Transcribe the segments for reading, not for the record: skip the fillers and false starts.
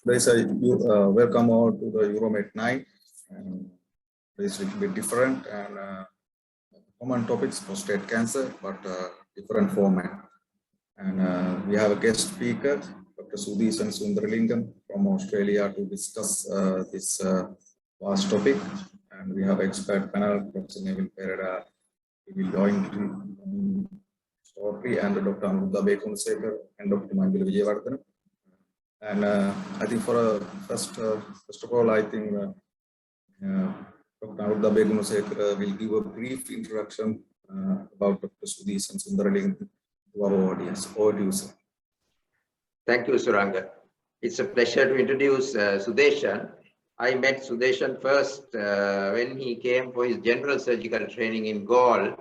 Welcome all to the Uromet 9. It's a little bit different and common topics, prostate cancer, but different format. And we have a guest speaker, Dr. Gleason from Australia, to discuss this vast topic. And we have expert panel, Professor Impaired, we will join shortly, and Dr. Mrna and Dr. Manjula Vijayawardena. And I think first of all, I think Dr. Mrna will give a brief introduction about Dr. Gleason to our audience. Over to you, sir. Thank you, Suranga. It's a pleasure to introduce Sudeshan. I met Sudeshan first when he came for his general surgical training in Galle,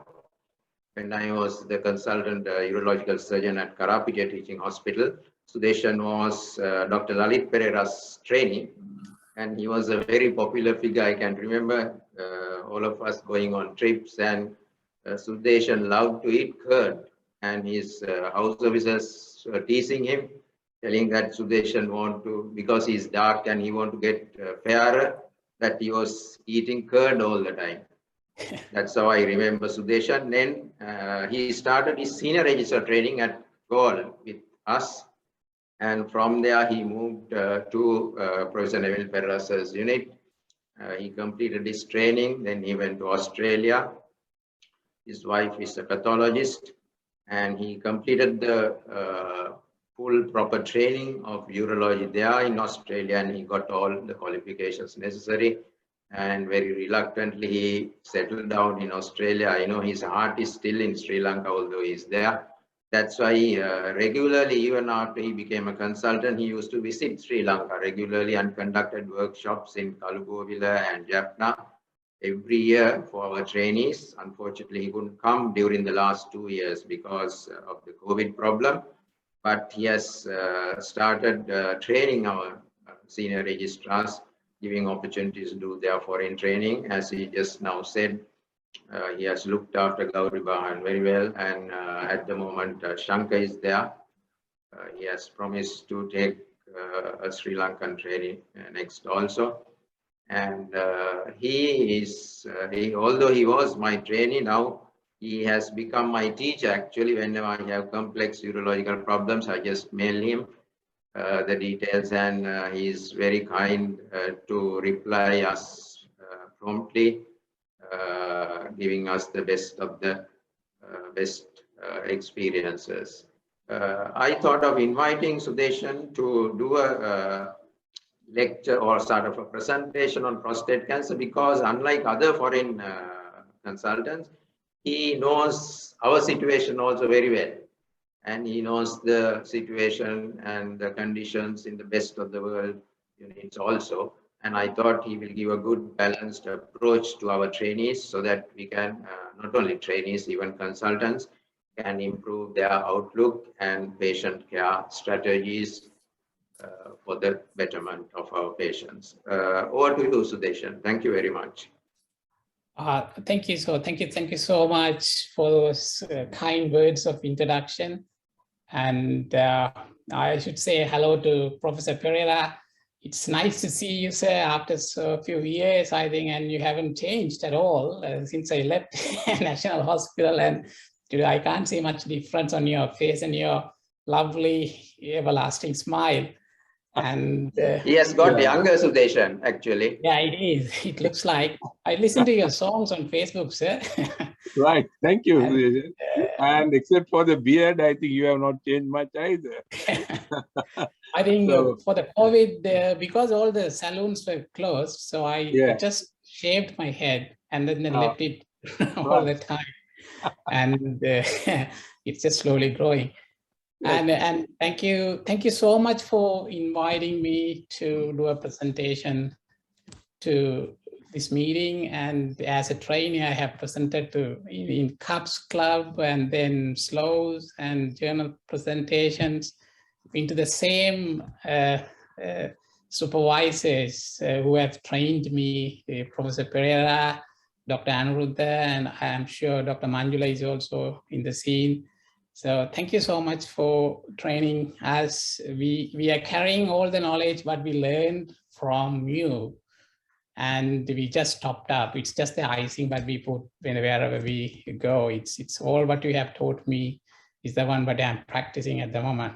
when I was the consultant urological surgeon at Karapija Teaching Hospital. Sudeshan was Dr. Lalit Pereira's trainee, and he was a very popular figure. I can remember all of us going on trips, and Sudeshan loved to eat curd, and his house officers were teasing him, telling that Sudeshan want to, because he's dark and he want to get fairer, that he was eating curd all the time. That's how I remember Sudeshan. Then he started his senior register training at Galle with us. And from there, he moved to Professor Neville Pereira's unit. He completed his training. Then he went to Australia. His wife is a pathologist. And he completed the full proper training of urology there in Australia. And he got all the qualifications necessary. And very reluctantly, he settled down in Australia. I know his heart is still in Sri Lanka, although he's there. That's why regularly, even after he became a consultant, he used to visit Sri Lanka regularly and conducted workshops in Kalugowila and Jaffna every year for our trainees. Unfortunately, he couldn't come during the last 2 years because of the COVID problem. But he has started training our senior registrars, giving opportunities to do their foreign training. As he just now said, he has looked after Gauri Bahan very well, and at the moment Shankar is there. He has promised to take a Sri Lankan training next also. And although he was my trainee, now he has become my teacher. Actually, whenever I have complex urological problems, I just mail him the details, and he is very kind to reply us promptly, giving us the best of the best experiences. I thought of inviting Sudeshan to do a lecture or sort of a presentation on prostate cancer, because unlike other foreign consultants, he knows our situation also very well. And he knows the situation and the conditions in the best of the world units also. And I thought he will give a good balanced approach to our trainees, so that we can, not only trainees, even consultants, can improve their outlook and patient care strategies for the betterment of our patients. Over to you, Sudeshan. Thank you very much. Thank you so much for those kind words of introduction. And I should say hello to Professor Pereira. It's nice to see you, sir, after so few years, I think, and you haven't changed at all since I left National Hospital. And I can't see much difference on your face and your lovely, everlasting smile. And he has got younger, Sudeshan, actually. Yeah, it is. It looks like. I listen to your songs on Facebook, sir. Right. Thank you. And except for the beard, I think you have not changed much either. I think so, for the COVID, because all the salons were closed, so I just shaved my head and then left it all the time. And it's just slowly growing. And thank you so much for inviting me to do a presentation to this meeting. And as a trainee, I have presented in CUPS Club and then SLOWS and journal presentations into the same supervisors who have trained me, Professor Pereira, Dr. Anuruddha, and I am sure Dr. Manjula is also in the scene. So thank you so much for training us. We are carrying all the knowledge what we learned from you, and we just topped up. It's just the icing that we put wherever we go. It's all what you have taught me is the one that I'm practicing at the moment.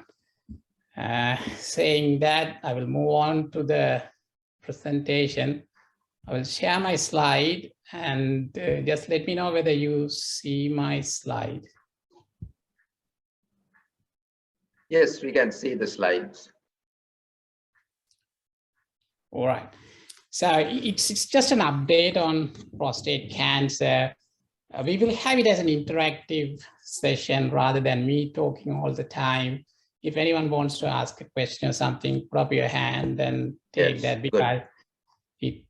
Saying that, I will move on to the presentation. I will share my slide, and just let me know whether you see my slide. Yes, we can see the slides. All right. So it's just an update on prostate cancer. We will have it as an interactive session rather than me talking all the time. If anyone wants to ask a question or something, put up your hand and take that, because we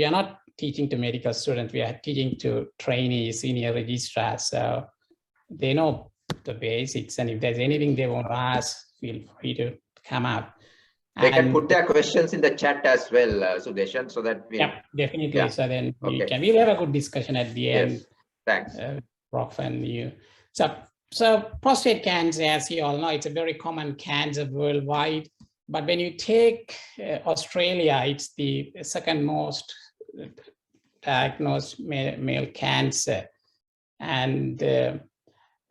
are not teaching to medical students, we are teaching to trainees, senior registrars. So they know the basics, and if there's anything they want to ask, feel free to come up. They can put their questions in the chat as well, Sudeshan, so that we. Yeah, definitely. Yeah. So then we'll have a good discussion at the end. Yes, thanks. Prof and you. So prostate cancer, as you all know, it's a very common cancer worldwide. But when you take Australia, it's the second most diagnosed male cancer. And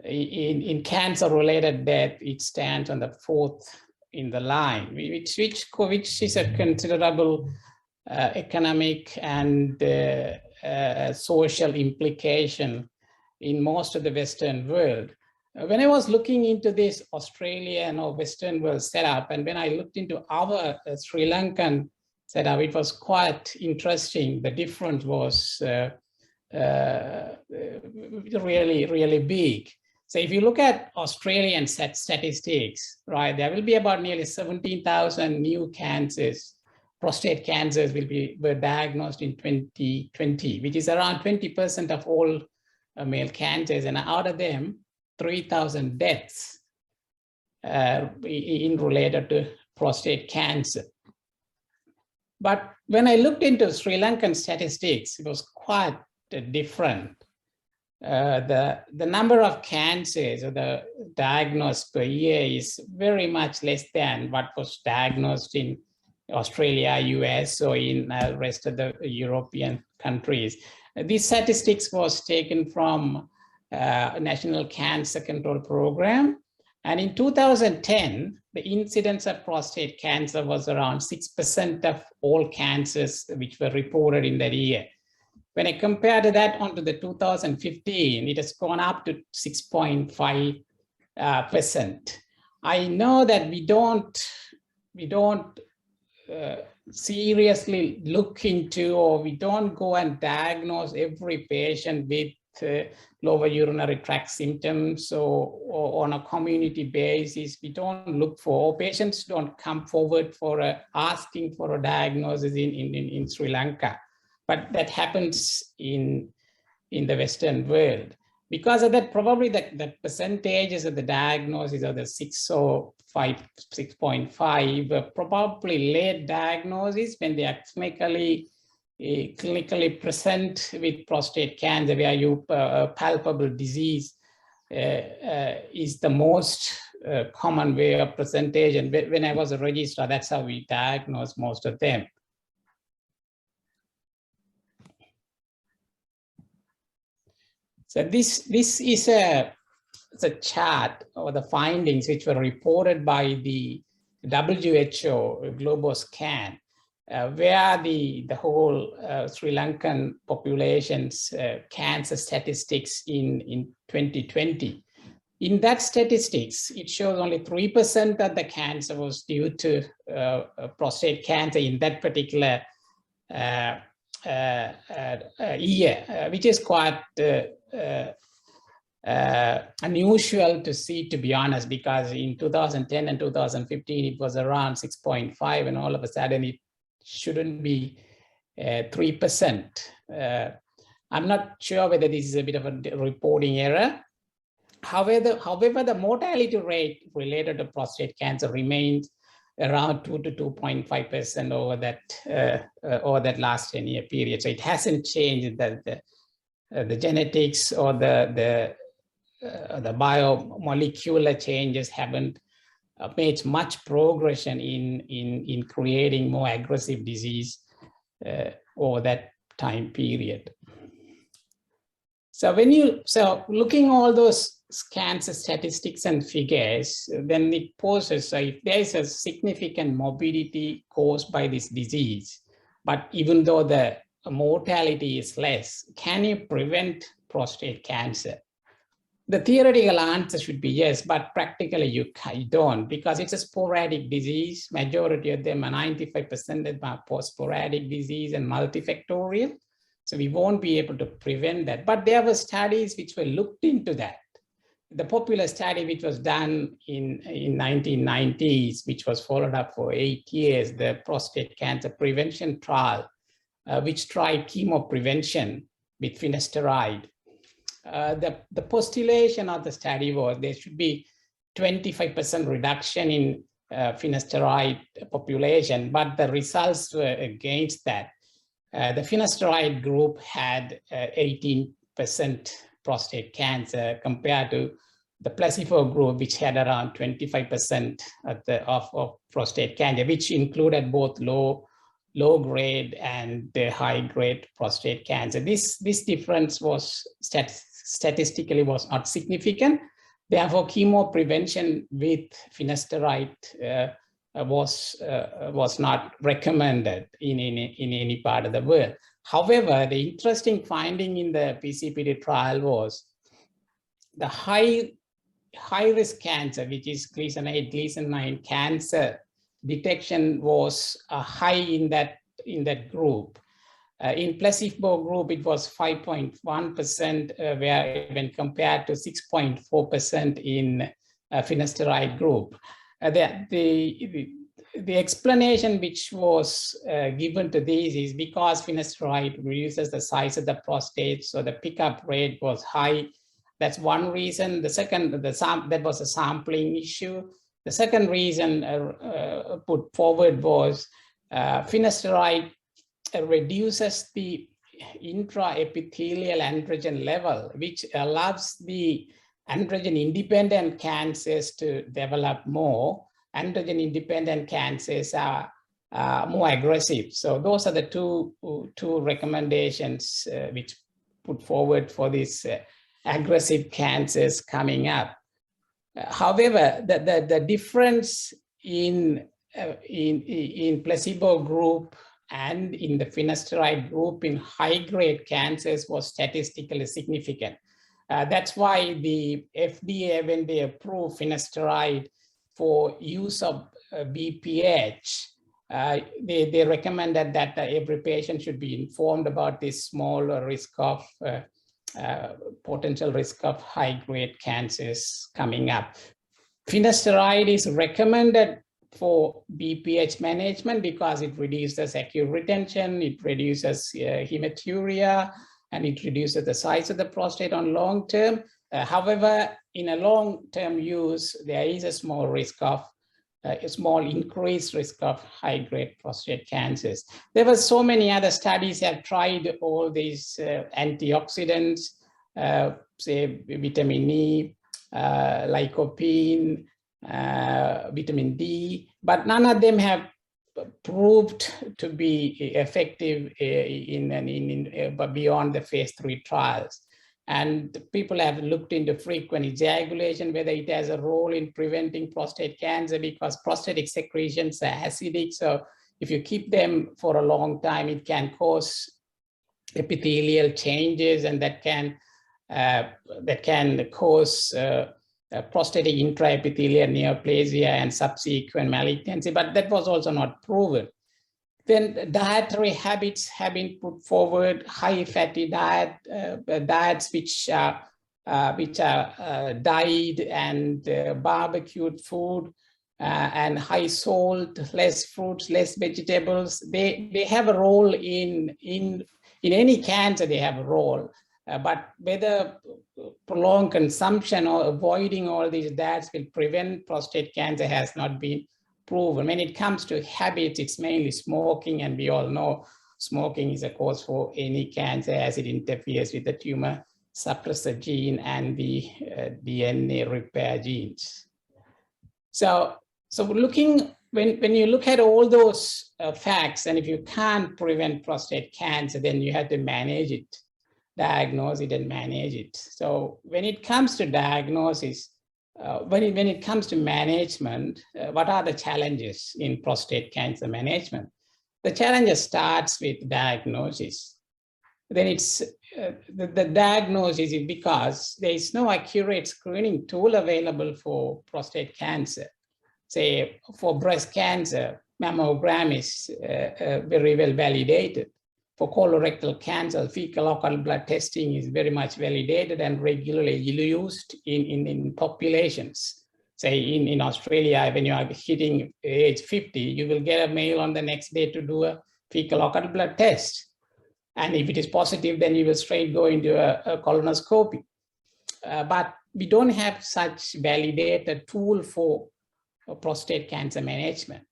in cancer-related death, it stands on the fourth in the line, which is a considerable economic and social implication in most of the Western world. When I was looking into this Australian or Western world setup, and when I looked into our Sri Lankan setup, it was quite interesting. The difference was really, really big. So if you look at Australian statistics, right, there will be about nearly 17,000 new cancers. Prostate cancers were diagnosed in 2020, which is around 20% of all male cancers. And out of them, 3,000 deaths related to prostate cancer. But when I looked into Sri Lankan statistics, it was quite different. The number of cancers or the diagnosed per year is very much less than what was diagnosed in Australia, US, or in the rest of the European countries. These statistics was taken from National Cancer Control Program. And in 2010, the incidence of prostate cancer was around 6% of all cancers which were reported in that year. When I compared that onto the 2015, it has gone up to 6.5%. I know that we don't seriously look into, or we don't go and diagnose every patient with lower urinary tract symptoms, or on a community basis. We don't look for, or patients don't come forward for asking for a diagnosis in Sri Lanka. But that happens in the Western world. Because of that, probably the percentages of the diagnosis of the 6 or 6.5 probably late diagnosis when they are clinically present with prostate cancer, where you palpable disease is the most common way of presentation. When I was a registrar, that's how we diagnose most of them. So this is a chart or the findings which were reported by the WHO Globoscan, where the whole Sri Lankan population's cancer statistics in 2020. In that statistics, it shows only 3% of the cancer was due to prostate cancer in that particular year, which is quite unusual to see, to be honest, because in 2010 and 2015, it was around 6.5, and all of a sudden it shouldn't be 3%. I'm not sure whether this is a bit of a reporting error. However, the mortality rate related to prostate cancer remains around 2 to 2.5% over that last 10-year period. So it hasn't changed the genetics or the biomolecular changes haven't made much progression in creating more aggressive disease over that time period. So looking all those cancer statistics and figures, then it poses, so if there is a significant morbidity caused by this disease, but even though the mortality is less, can you prevent prostate cancer? The theoretical answer should be yes, but practically you don't, because it's a sporadic disease. Majority of them are 95% are sporadic disease and multifactorial. So we won't be able to prevent that. But there were studies which were looked into that. The popular study which was done in 1990s, which was followed up for 8 years, the prostate cancer prevention trial, which tried chemo prevention with finasteride. The postulation of the study was there should be 25% reduction in finasteride population, but the results were against that. The finasteride group had 18% prostate cancer compared to the placebo group, which had around 25% of prostate cancer, which included both low grade and high grade prostate cancer. This difference was statistically was not significant. Therefore, chemo prevention with finasteride was not recommended in any part of the world. However, the interesting finding in the PCPD trial was the high risk cancer, which is Gleason 8, Gleason 9 cancer detection was high in that group. In placebo group, it was 5.1%, where when compared to 6.4% in finasteride group. The explanation which was given to this is because finasteride reduces the size of the prostate, so the pickup rate was high. That's one reason. The second, that was a sampling issue. The second reason put forward was finasteride reduces the intraepithelial androgen level, which allows the androgen-independent cancers to develop more. Androgen-independent cancers are more aggressive. So those are the two recommendations which put forward for these aggressive cancers coming up. However, the difference in placebo group and in the finasteride group in high-grade cancers was statistically significant. That's why the FDA, when they approved finasteride for use of BPH, they recommended that every patient should be informed about this small risk of potential risk of high-grade cancers coming up. Finasteride is recommended for BPH management because it reduces acute retention, it reduces hematuria, and it reduces the size of the prostate on long term. However, in a long-term use, there is a small increased risk of high-grade prostate cancers. There were so many other studies that have tried all these antioxidants, say vitamin E, lycopene, vitamin D, but none of them have proved to be effective beyond the phase 3 trials. And people have looked into frequent ejaculation, whether it has a role in preventing prostate cancer, because prostatic secretions are acidic. So if you keep them for a long time, it can cause epithelial changes, and that can cause prostatic intraepithelial neoplasia and subsequent malignancy, but that was also not proven. Then dietary habits have been put forward, high fatty diets which are dyed and barbecued food, and high salt, less fruits, less vegetables. They have a role in any cancer. They have a role, but whether prolonged consumption or avoiding all these diets will prevent prostate cancer has not been proven. When it comes to habits, it's mainly smoking, and we all know smoking is a cause for any cancer as it interferes with the tumor suppressor gene and the DNA repair genes. So looking, when you look at all those facts, and if you can't prevent prostate cancer, then you have to manage it, diagnose it and manage it. So when it comes to diagnosis, when it comes to management, what are the challenges in prostate cancer management? The challenge starts with diagnosis. Then it's the diagnosis is because there is no accurate screening tool available for prostate cancer. Say for breast cancer, mammogram is very well validated. For colorectal cancer, fecal occult blood testing is very much validated and regularly used in populations. Say in Australia, when you are hitting age 50, you will get a mail on the next day to do a fecal occult blood test. And if it is positive, then you will straight go into a colonoscopy. But we don't have such validated tool for prostate cancer management.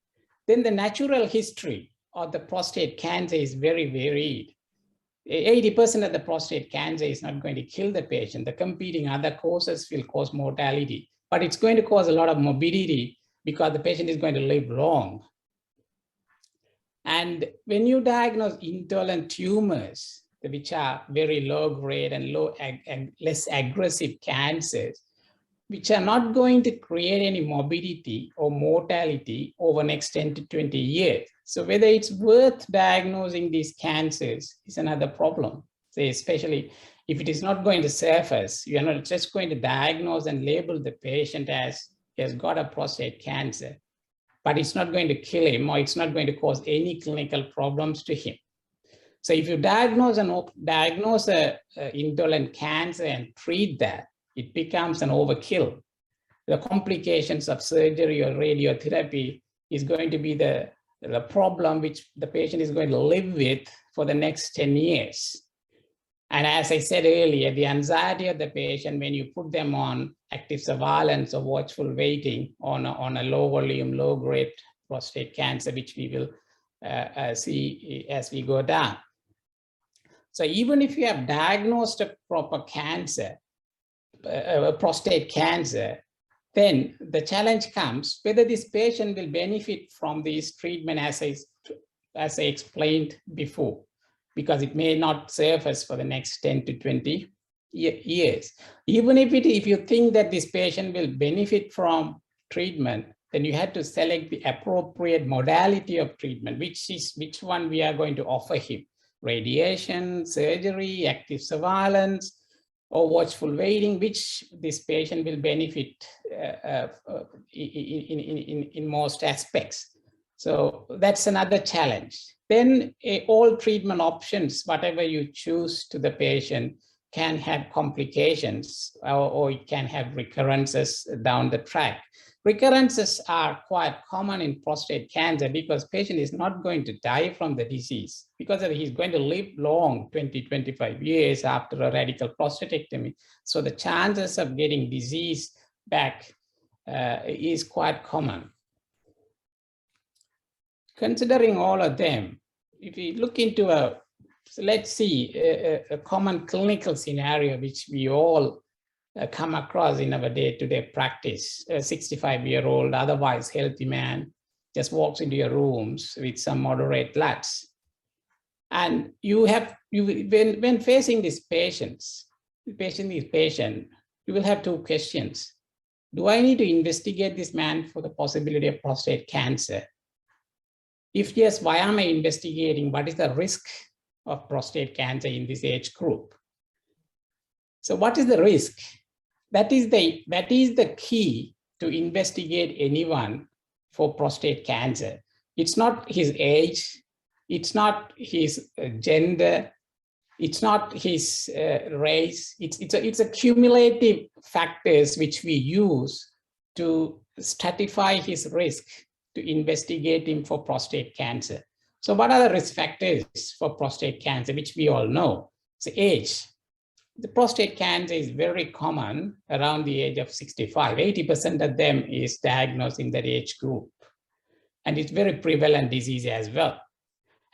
Then the natural history of the prostate cancer is very varied. 80% of the prostate cancer is not going to kill the patient. The competing other causes will cause mortality, but it's going to cause a lot of morbidity because the patient is going to live long. And when you diagnose indolent tumors, which are very low grade and less aggressive cancers, which are not going to create any morbidity or mortality over the next 10 to 20 years. So whether it's worth diagnosing these cancers is another problem. So especially if it is not going to surface, you are not just going to diagnose and label the patient as he has got a prostate cancer, but it's not going to kill him or it's not going to cause any clinical problems to him. So if you diagnose a indolent cancer and treat that, it becomes an overkill. The complications of surgery or radiotherapy is going to be the problem which the patient is going to live with for the next 10 years. And as I said earlier, the anxiety of the patient when you put them on active surveillance or watchful waiting on a low volume, low grade prostate cancer, which we will see as we go down. So even if you have diagnosed a proper cancer, prostate cancer, then the challenge comes whether this patient will benefit from this treatment as I explained before, because it may not surface for the next 10 to 20 years. Even if you think that this patient will benefit from treatment, then you have to select the appropriate modality of treatment, which one we are going to offer him. Radiation, surgery, active surveillance, or watchful waiting, which this patient will benefit in most aspects. So that's another challenge. Then all treatment options, whatever you choose to the patient, can have complications or it can have recurrences down the track. Recurrences are quite common in prostate cancer because patient is not going to die from the disease because he's going to live long, 20, 25 years after a radical prostatectomy. So the chances of getting disease back is quite common. Considering all of them, if we look into let's see a common clinical scenario which we all come across in our day-to-day practice. A 65-year-old, otherwise healthy man just walks into your rooms with some moderate LUTs. And when facing these patients, you will have two questions. Do I need to investigate this man for the possibility of prostate cancer? If yes, why am I investigating? What is the risk of prostate cancer in this age group? So what is the risk? That is the key to investigate anyone for prostate cancer. It's not his age, it's not his gender, it's not his race. It's a cumulative factors which we use to stratify his risk to investigate him for prostate cancer. So what are the risk factors for prostate cancer, which we all know? It's age. The prostate cancer is very common around the age of 65. 80% of them is diagnosed in that age group. And it's very prevalent disease as well.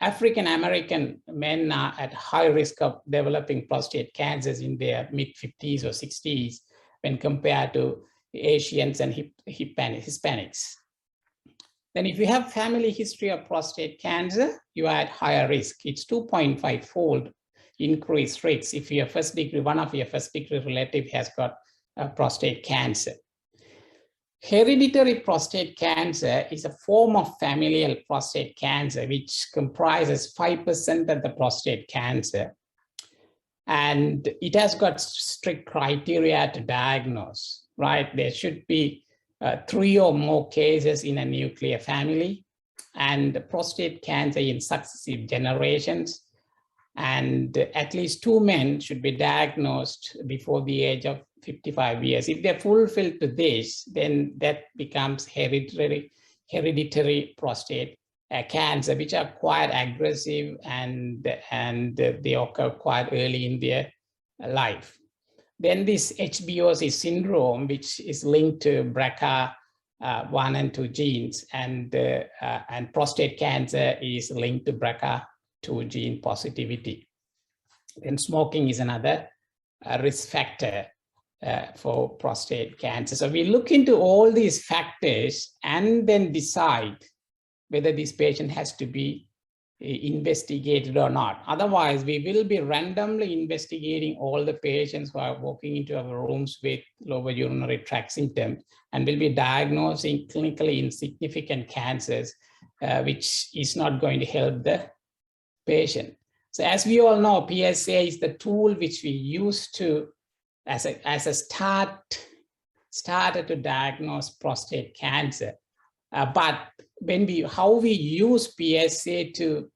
African American men are at high risk of developing prostate cancers in their mid-50s or 60s when compared to Asians and Hispanics. Then if you have family history of prostate cancer, you are at higher risk. It's 2.5-fold increased risk if your one of your first degree relative has got prostate cancer. Hereditary prostate cancer is a form of familial prostate cancer, which comprises 5% of the prostate cancer. And it has got strict criteria to diagnose, right? There should be 3 or more cases in a nuclear family, and prostate cancer in successive generations. And at least 2 men should be diagnosed before the age of 55 years. If they fulfill to this, then that becomes hereditary prostate cancer, which are quite aggressive and they occur quite early in their life. Then this HBOC syndrome, which is linked to BRCA1 and 2 genes, and prostate cancer is linked to BRCA2 gene positivity. And smoking is another risk factor for prostate cancer. So we look into all these factors and then decide whether this patient has to be investigated or not. Otherwise, we will be randomly investigating all the patients who are walking into our rooms with lower urinary tract symptoms, and will be diagnosing clinically insignificant cancers, which is not going to help the patient. So as we all know, PSA is the tool which we use to as a starter to diagnose prostate cancer. But how we use PSA to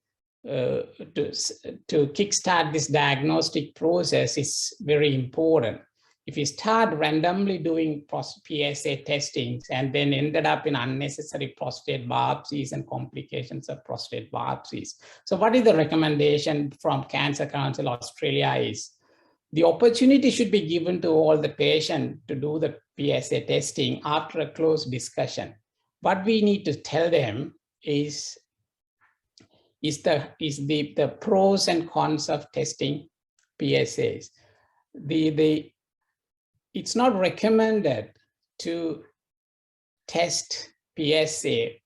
kickstart this diagnostic process is very important. If you start randomly doing PSA testings and then ended up in unnecessary prostate biopsies and complications of prostate biopsies. So what is the recommendation from Cancer Council Australia is the opportunity should be given to all the patients to do the PSA testing after a close discussion. What we need to tell them is the pros and cons of testing PSAs. It's not recommended to test PSA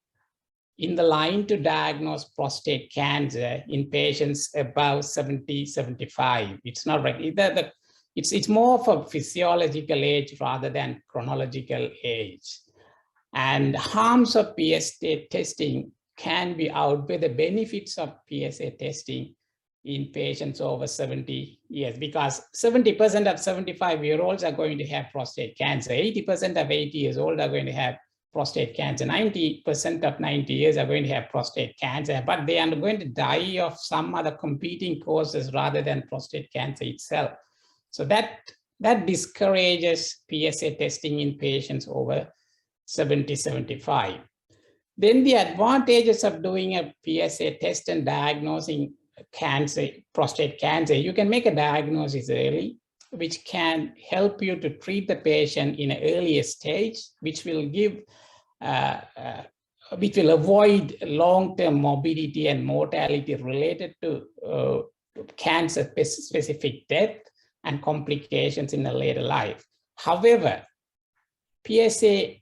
in the line to diagnose prostate cancer in patients above 70, 75. It's not it's more of a physiological age rather than chronological age. And harms of PSA testing can be outweigh the benefits of PSA testing in patients over 70 years, because 70% of 75-year-olds are going to have prostate cancer, 80% of 80 years old are going to have prostate cancer, 90% of 90 years are going to have prostate cancer, but they are going to die of some other competing causes rather than prostate cancer itself. So that discourages PSA testing in patients over 70, 75. Then the advantages of doing a PSA test and diagnosing cancer, prostate cancer, you can make a diagnosis early, which can help you to treat the patient in an earlier stage, which will avoid long-term morbidity and mortality related to cancer-specific death and complications in a later life. However, PSA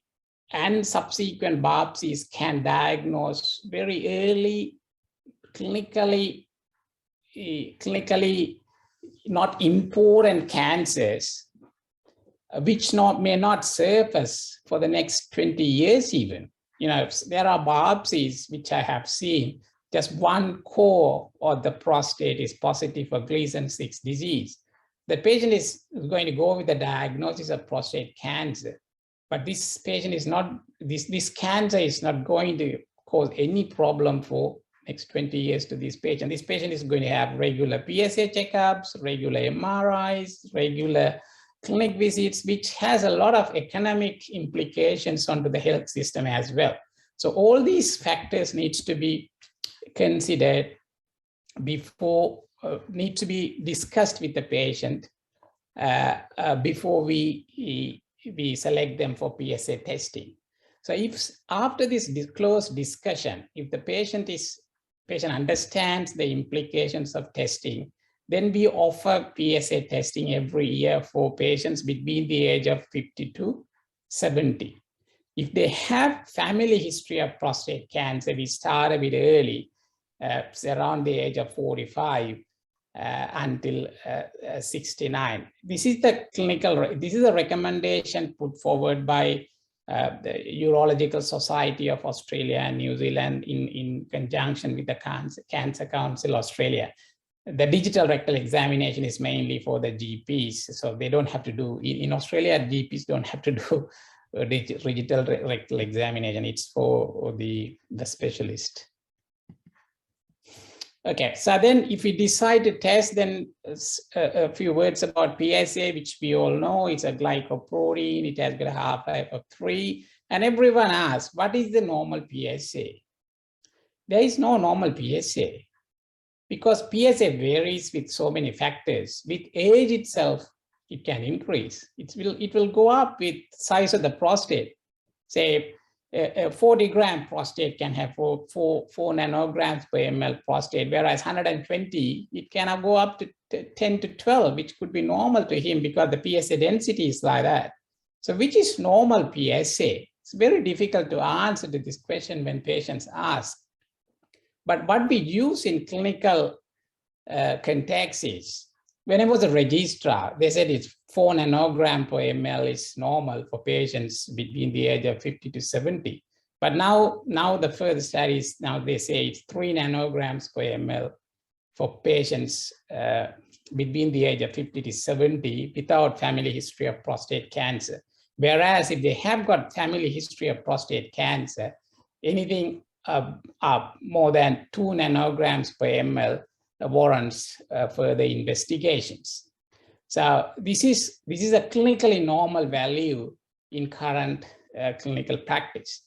and subsequent biopsies can diagnose very early, clinically not important cancers, which may not surface for the next 20 years even. You know, there are biopsies which I have seen, just one core of the prostate is positive for Gleason 6 disease. The patient is going to go with the diagnosis of prostate cancer, but this patient is not, this cancer is not going to cause any problem for next 20 years to this patient. This patient is going to have regular PSA checkups, regular MRIs, regular clinic visits, which has a lot of economic implications onto the health system as well. So all these factors needs to be considered before, need to be discussed with the patient before we select them for PSA testing. So if after this close discussion, if the patient is patient understands the implications of testing, then we offer PSA testing every year for patients between the age of 50 to 70. If they have family history of prostate cancer, we start a bit early, around the age of 45 until 69. This is a recommendation put forward by the Urological Society of Australia and New Zealand in conjunction with the Cancer Council Australia. The digital rectal examination is mainly for the GPs, so they don't have to do, in Australia, GPs don't have to do digital rectal examination. It's for the specialist. Okay, so then if we decide to test, then a few words about PSA, which we all know. It's a glycoprotein. It has got a half-life of 3. And everyone asks, what is the normal PSA? There is no normal PSA because PSA varies with so many factors. With age itself, it can increase. It will go up with size of the prostate. Say, a 40-gram prostate can have 4 nanograms per ml prostate, whereas 120, it can go up to 10 to 12, which could be normal to him because the PSA density is like that. So which is normal PSA? It's very difficult to answer to this question when patients ask. But what we use in clinical context is, when I was a registrar, they said it's 4 nanogram per ml is normal for patients between the age of 50 to 70. But now the further studies, now they say it's 3 nanograms per ml for patients between the age of 50 to 70 without family history of prostate cancer. Whereas if they have got family history of prostate cancer, anything more than 2 nanograms per ml warrants further investigations. So this is a clinically normal value in current clinical practice.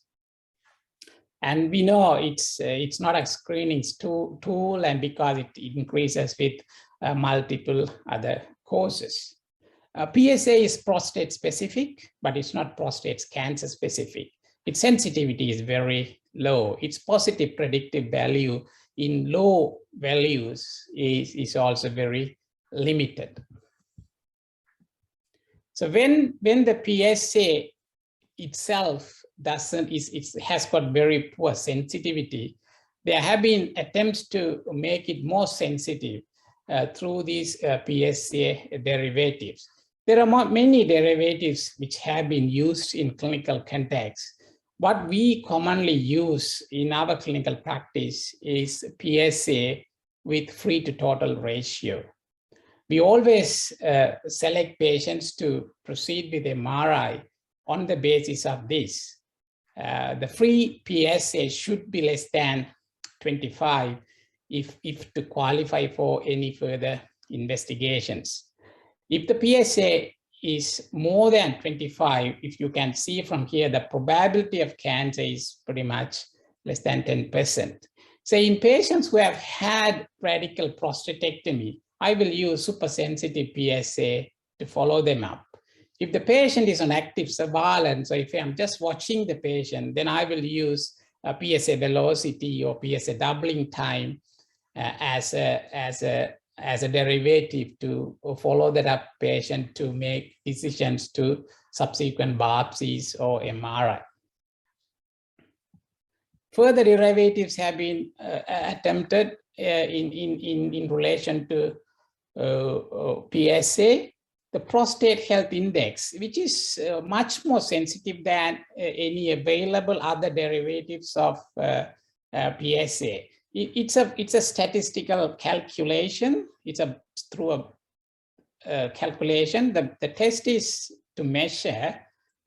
And we know it's not a screening tool, and because it increases with multiple other causes. PSA is prostate specific, but it's not prostate cancer specific. Its sensitivity is very low. Its positive predictive value in low values is also very limited. So when the PSA itself has got very poor sensitivity, there have been attempts to make it more sensitive through these PSA derivatives. There are many derivatives which have been used in clinical context. What we commonly use in our clinical practice is PSA with free to total ratio. We always select patients to proceed with MRI on the basis of this. The free PSA should be less than 25 if to qualify for any further investigations. If the PSA is more than 25, if you can see from here, the probability of cancer is pretty much less than 10%. So in patients who have had radical prostatectomy, I will use super-sensitive PSA to follow them up. If the patient is on active surveillance, so if I'm just watching the patient, then I will use a PSA velocity or PSA doubling time as a derivative to follow that up patient to make decisions to subsequent biopsies or MRI. Further derivatives have been attempted in relation to PSA. The prostate health index, which is much more sensitive than any available other derivatives of PSA. It's a statistical calculation. It's through a calculation. The test is to measure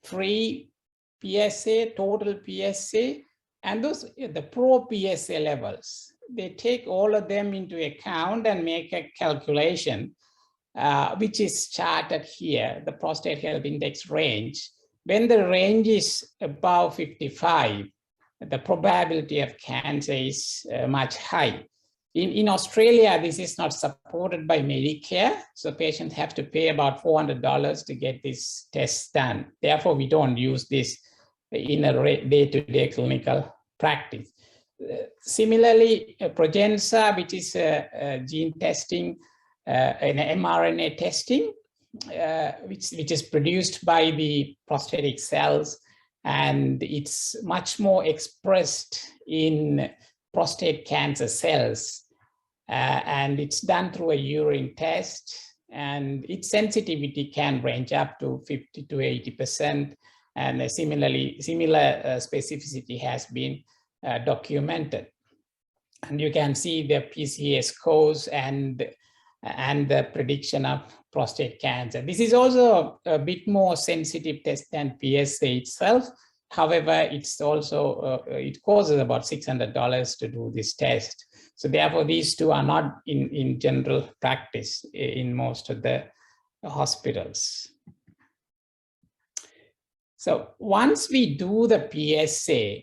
free PSA, total PSA, and the pro PSA levels. They take all of them into account and make a calculation, which is charted here, the prostate health index range. When the range is above 55, the probability of cancer is much high. In Australia, this is not supported by Medicare, so patients have to pay about $400 to get this test done. Therefore, we don't use this in a day-to-day clinical practice. Similarly, Progensa, which is gene testing, an mRNA testing, which is produced by the prostatic cells, and it's much more expressed in prostate cancer cells. And it's done through a urine test, and its sensitivity can range up to 50 to 80%. And similar specificity has been documented. And you can see the PCA scores and the prediction of prostate cancer. This is also a bit more sensitive test than PSA itself. However, it's also, it causes about $600 to do this test. So therefore, these two are not in general practice in most of the hospitals. So once we do the PSA,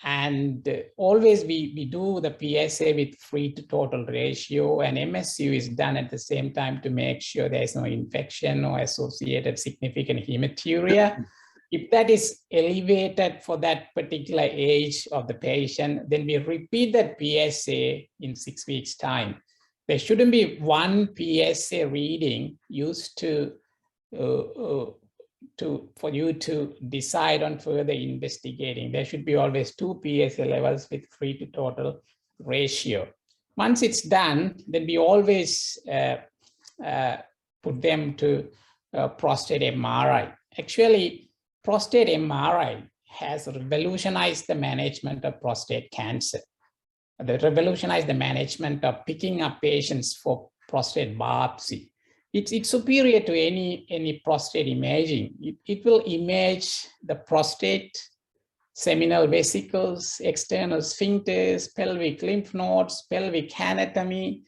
and always we do the PSA with free to total ratio, and MSU is done at the same time to make sure there is no infection or associated significant hematuria. If that is elevated for that particular age of the patient, then we repeat that PSA in 6 weeks' time. There shouldn't be one PSA reading used for you to decide on further investigating. There should be always 2 PSA levels with free to total ratio. Once it's done, then we always put them to prostate MRI. Actually, prostate MRI has revolutionized the management of prostate cancer. They revolutionized the management of picking up patients for prostate biopsy. It's superior to any prostate imaging. It will image the prostate, seminal vesicles, external sphincters, pelvic lymph nodes, pelvic anatomy.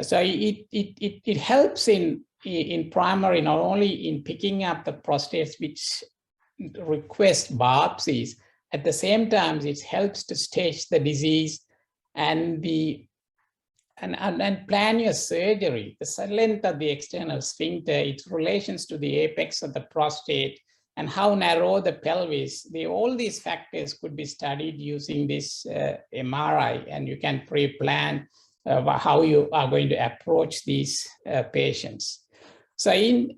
So it helps in primary, not only in picking up the prostates which request biopsies, at the same time it helps to stage the disease and plan your surgery. The length of the external sphincter, its relations to the apex of the prostate, and how narrow the pelvis. All these factors could be studied using this MRI, and you can pre-plan how you are going to approach these patients. So in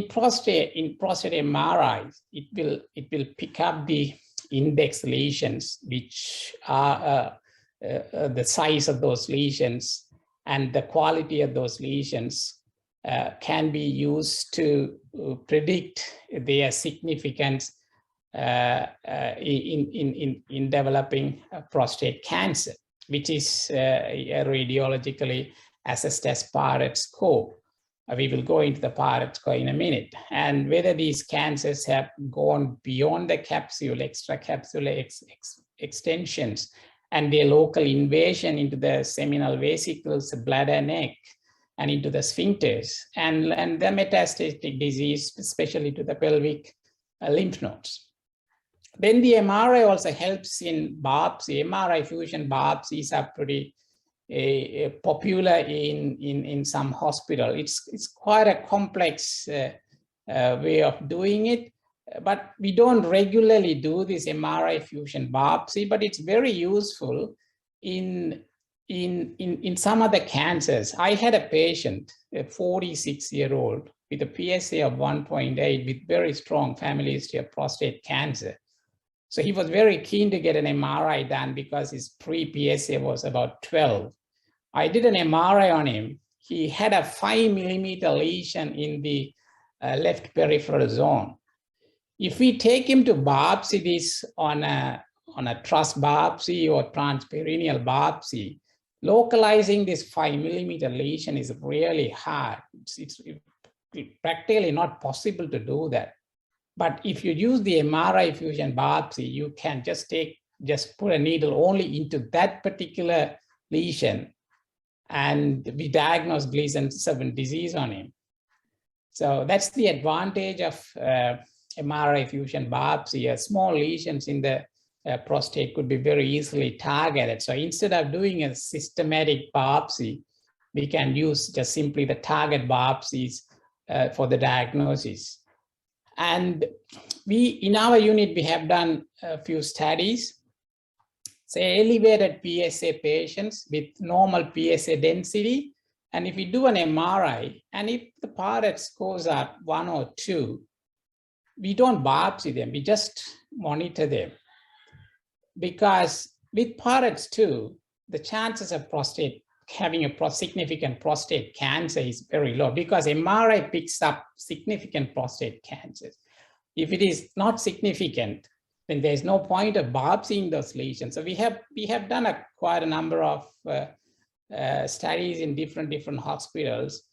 prostate MRI, it will pick up the index lesions, which are the size of those lesions and the quality of those lesions can be used to predict their significance in developing prostate cancer, which is radiologically assessed as Barrett score. We will go into the Barrett score in a minute, and whether these cancers have gone beyond the capsule, extracapsular extensions, and their local invasion into the seminal vesicles, bladder, neck, and into the sphincters, and the metastatic disease, especially to the pelvic lymph nodes. Then the MRI also helps in biopsy. MRI fusion biopsies are pretty popular in some hospital. It's quite a complex way of doing it, but we don't regularly do this MRI fusion biopsy, but it's very useful in some other cancers. I had a patient, a 46-year-old with a PSA of 1.8 with very strong family history of prostate cancer. So he was very keen to get an MRI done because his pre-PSA was about 12. I did an MRI on him. He had a 5mm lesion in the left peripheral zone. If we take him to biopsy this on a truss biopsy or transperineal biopsy, localizing this 5mm lesion is really hard. It's practically not possible to do that. But if you use the MRI fusion biopsy, you can just put a needle only into that particular lesion, and we diagnose Gleason 7 disease on him. So that's the advantage of MRI fusion biopsy. Small lesions in the prostate could be very easily targeted. So instead of doing a systematic biopsy, we can use just simply the target biopsies for the diagnosis. And in our unit, we have done a few studies. say, elevated PSA patients with normal PSA density. And if we do an MRI, and if the Barrett's goes up 1 or 2, we don't biopsy them, we just monitor them. Because with Barrett's 2, the chances of having a significant prostate cancer is very low, because MRI picks up significant prostate cancers. If it is not significant, then there's no point of biopsying those lesions. So we have done quite a number of studies in different hospitals,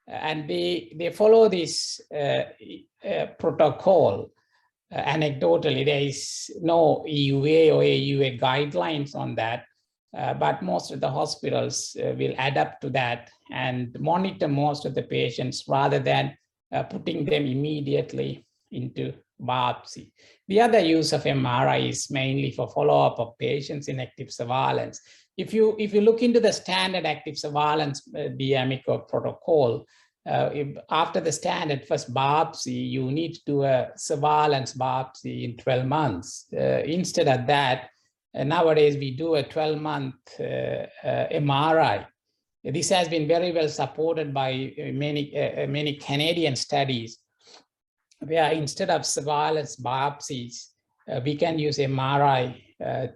and they follow this protocol. Anecdotally, there is no EUA or AUA guidelines on that, but most of the hospitals will adapt to that and monitor most of the patients rather than putting them immediately into biopsy. The other use of MRI is mainly for follow-up of patients in active surveillance. If you look into the standard active surveillance biochemical protocol, after the standard first biopsy, you need to do a surveillance biopsy in 12 months. Instead of that, nowadays we do a 12-month MRI. This has been very well supported by many Canadian studies, where instead of surveillance biopsies, we can use MRI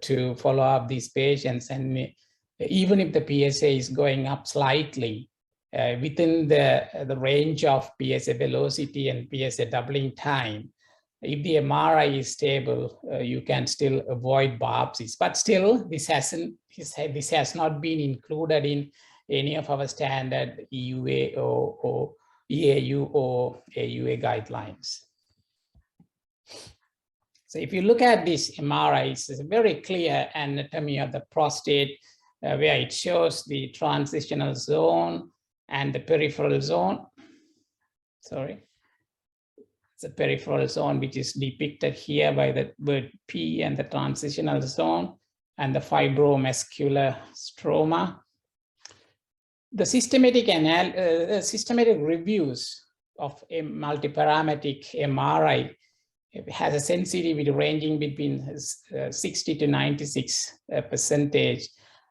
to follow up these patients. And even if the PSA is going up slightly, within the range of PSA velocity and PSA doubling time, if the MRI is stable, you can still avoid biopsies. But still, this has not been included in any of our standard EUA or EAU or AUA guidelines. So if you look at this MRI, it's a very clear anatomy of the prostate, where it shows the transitional zone and the peripheral zone. Sorry. It's a peripheral zone, which is depicted here by the word P, and the transitional zone and the fibromuscular stroma. The systematic reviews of a multiparametric MRI has a sensitivity ranging between 60 to 96%,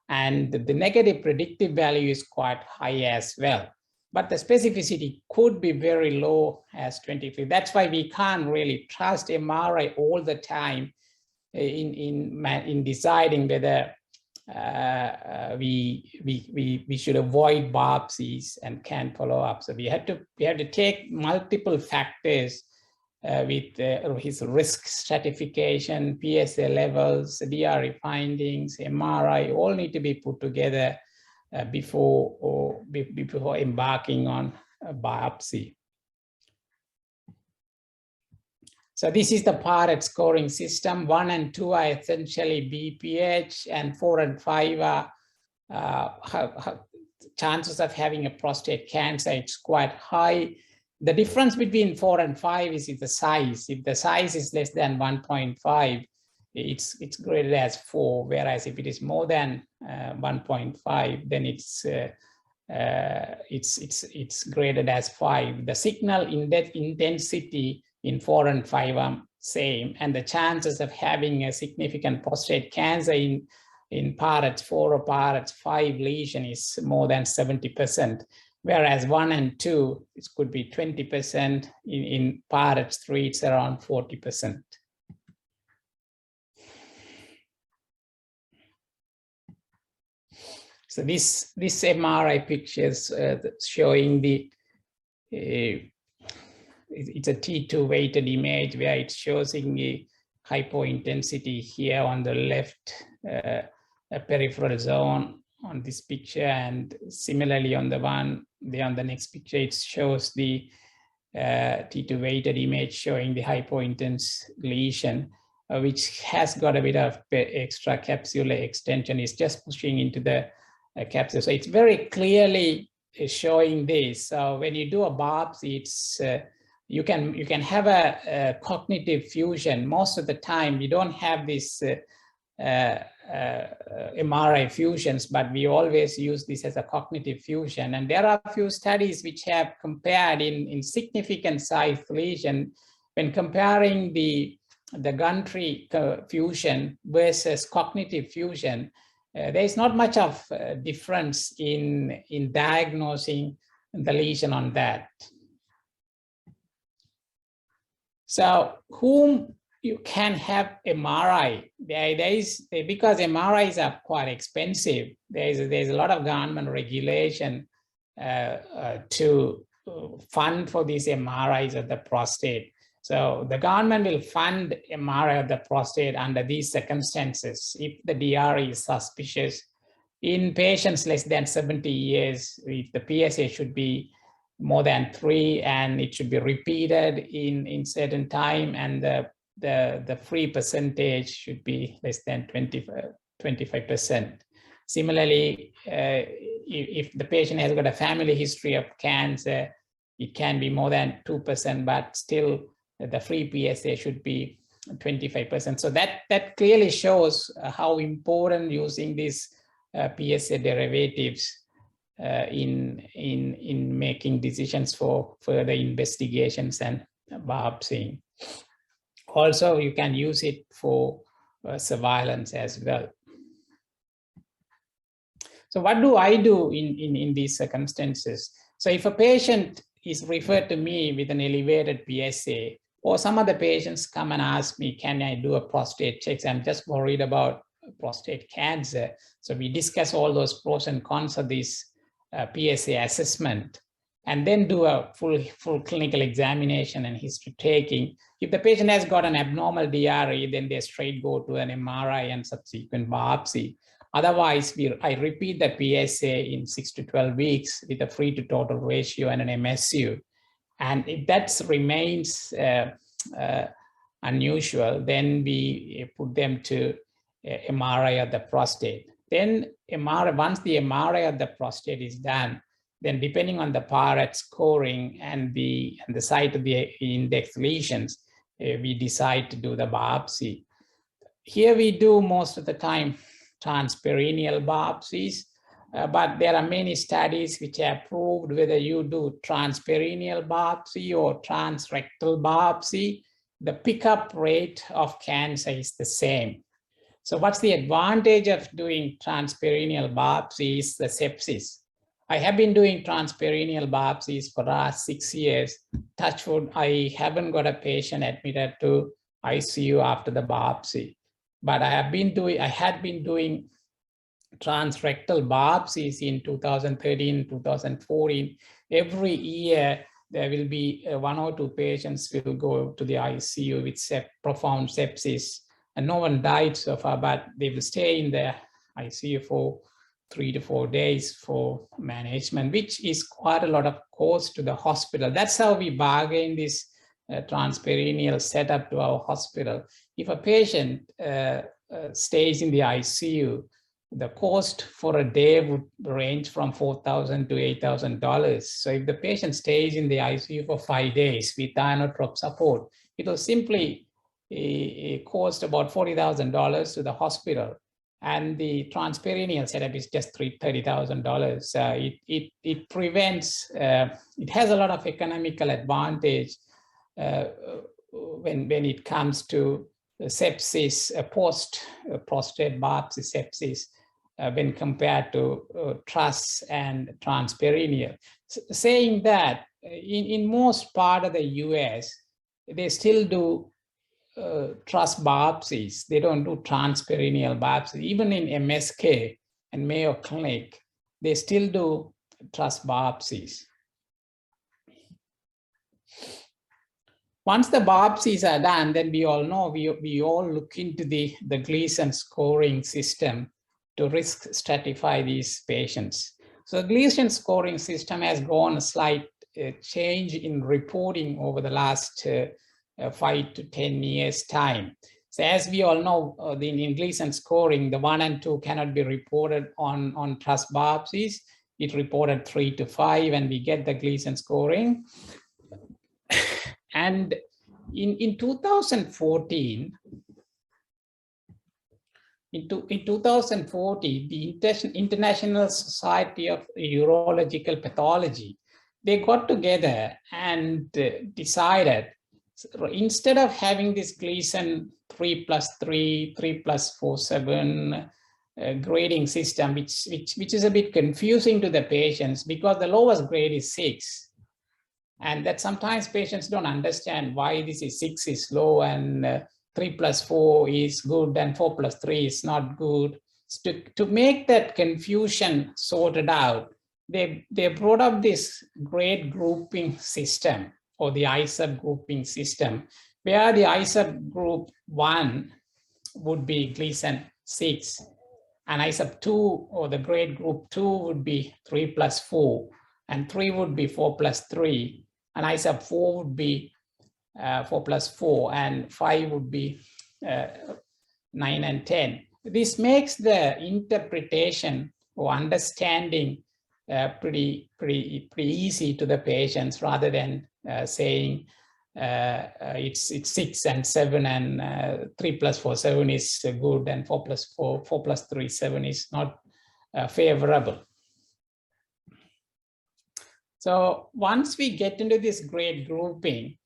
and the negative predictive value is quite high as well. But the specificity could be very low as 23. That's why we can't really trust MRI all the time in deciding whether we should avoid biopsies and can follow up. So we have to take multiple factors with his risk stratification, PSA levels, DRE findings, MRI, all need to be put together before embarking on a biopsy. So this is the Barrett scoring system. 1 and 2 are essentially BPH, and 4 and 5 are chances of having a prostate cancer. It's quite high. The difference between 4 and 5 is the size. If the size is less than 1.5, it's graded as 4, whereas if it is more than 1.5, then it's graded as 5. The signal intensity in 4 and 5 are same, and the chances of having a significant prostate cancer in Barrett's 4 or Barrett's 5 lesion is more than 70%. Whereas 1 and 2, it could be 20%. In Barrett's 3, it's around 40%. So this MRI pictures showing the, it's a T2 weighted image where it shows in the hypointensity here on the left peripheral zone on this picture, and similarly on the next picture, it shows the T2 weighted image showing the hypointense lesion, which has got a bit of extra capsular extension. It's just pushing into the capsule. So it's very clearly showing this. So when you do a biopsy, it's you can have a cognitive fusion. Most of the time, you don't have this MRI fusions, but we always use this as a cognitive fusion. And there are a few studies which have compared in significant size lesion, when comparing the the gun-free fusion versus cognitive fusion, there is not much of difference in diagnosing the lesion on that. So whom you can have MRI, because MRIs are quite expensive, there's a lot of government regulation to fund for these MRIs of the prostate. So the government will fund MRI of the prostate under these circumstances. If the DRE is suspicious in patients less than 70 years, if the PSA should be more than 3 and it should be repeated in certain time, and the free percentage should be less than 25%. Similarly, if the patient has got a family history of cancer, it can be more than 2%, but still the free PSA should be 25%. So that clearly shows how important using these PSA derivatives in making decisions for further investigations and biopsying. Also, you can use it for surveillance as well. So what do I do in these circumstances? So if a patient is referred to me with an elevated PSA, or some other patients come and ask me, can I do a prostate check? I'm just worried about prostate cancer. So we discuss all those pros and cons of this PSA assessment, and then do a full clinical examination and history taking. If the patient has got an abnormal DRE, then they straight go to an MRI and subsequent biopsy. Otherwise, I repeat the PSA in 6 to 12 weeks with a free to total ratio and an MSU. And if that remains unusual, then we put them to MRI of the prostate. Then once the MRI of the prostate is done, then depending on the Barrett scoring and the site of the index lesions, we decide to do the biopsy. Here we do most of the time transperineal biopsies, but there are many studies which have proved whether you do transperineal biopsy or transrectal biopsy, the pickup rate of cancer is the same. So what's the advantage of doing transperineal biopsies? The sepsis. I have been doing transperineal biopsies for the last 6 years. Touch wood, I haven't got a patient admitted to ICU after the biopsy. But I had been doing transrectal biopsies in 2013, 2014. Every year, there will be 1 or 2 patients will go to the ICU with profound sepsis. And no one died so far, but they will stay in the ICU for 3 to 4 days for management, which is quite a lot of cost to the hospital. That's how we bargain this transperineal setup to our hospital. If a patient stays in the ICU, the cost for a day would range from $4,000 to $8,000. So if the patient stays in the ICU for 5 days with inotrope support, it will simply cost about $40,000 to the hospital. And the transperineal setup is just $30,000. It prevents, it has a lot of economical advantage when it comes to sepsis, post-prostate biopsy sepsis, when compared to truss and transperineal. Saying that, in most part of the US, they still do truss biopsies. They don't do transperineal biopsies. Even in MSK and Mayo Clinic, they still do truss biopsies. Once the biopsies are done, then we all know, we all look into the Gleason scoring system to risk stratify these patients. So the Gleason scoring system has gone a slight change in reporting over the last 5 to 10 years time. So as we all know, in Gleason scoring, the 1 and 2 cannot be reported on truss biopsies. It reported 3 to 5, and we get the Gleason scoring. And in 2014, in 2014, the International Society of Urological Pathology, they got together and decided instead of having this Gleason 3+3, 3+4, 7 grading system, which is a bit confusing to the patients because the lowest grade is 6. And that sometimes patients don't understand why this is 6 is low and 3+4 is good and 4+3 is not good. So to make that confusion sorted out, they brought up this grade grouping system, or the ISUB grouping system, where the ISUB group 1 would be Gleason 6, and ISUB 2, or the grade group 2, would be 3+4, and 3 would be 4+3, and ISUB 4 would be 4+4, and 5 would be 9 and 10. This makes the interpretation or understanding pretty easy to the patients, rather than saying it's 6 and 7 and 3+4, 7 is good and 4+4, 4+3, 7 is not favorable. So once we get into this grade grouping,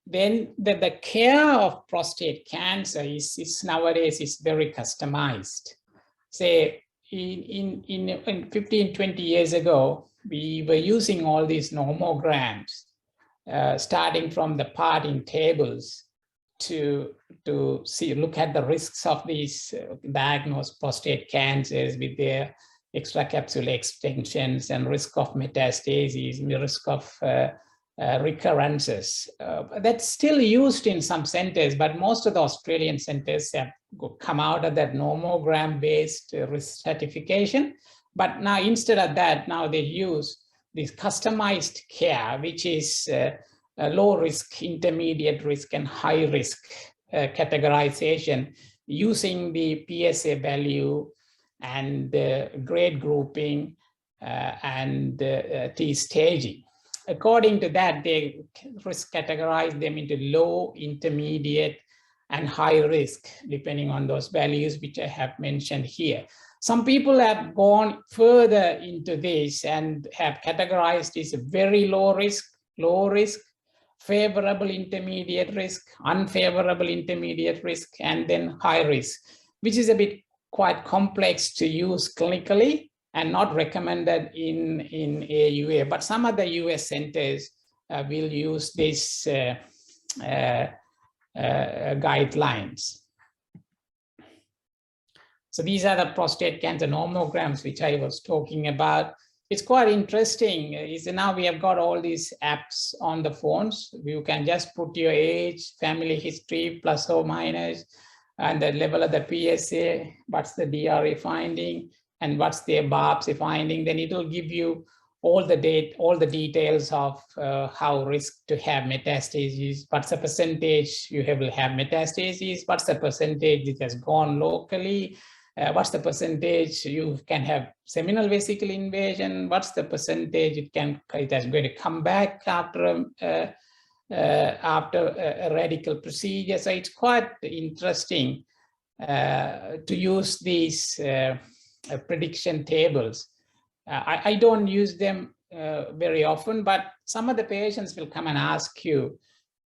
then the care of prostate cancer is nowadays is very customized. Say in 15, 20 years ago, we were using all these nomograms, starting from the parting tables to look at the risks of these diagnosed prostate cancers with their extracapsular extensions and risk of metastases, the risk of recurrences. That's still used in some centers, but most of the Australian centers have come out of that nomogram-based risk stratification. But now instead of that, now they use this customized care, which is low risk, intermediate risk, and high risk categorization using the PSA value and grade grouping and T staging. According to that, they risk categorize them into low, intermediate, and high risk, depending on those values which I have mentioned here. Some people have gone further into this and have categorized this very low risk, favorable intermediate risk, unfavorable intermediate risk, and then high risk, which is a bit quite complex to use clinically and not recommended in AUA. But some of the US centers will use these guidelines. So these are the prostate cancer nomograms which I was talking about. It's quite interesting. Now we have got all these apps on the phones. You can just put your age, family history, plus or minus, and the level of the PSA, what's the DRA finding, and what's their biopsy finding. Then it will give you all the details of how risk to have metastases, what's the percentage you will have metastases, what's the percentage it has gone locally, what's the percentage you can have seminal vesicle invasion, what's the percentage it has going to come back after a radical procedure. So it's quite interesting to use these prediction tables. I don't use them very often, but some of the patients will come and ask you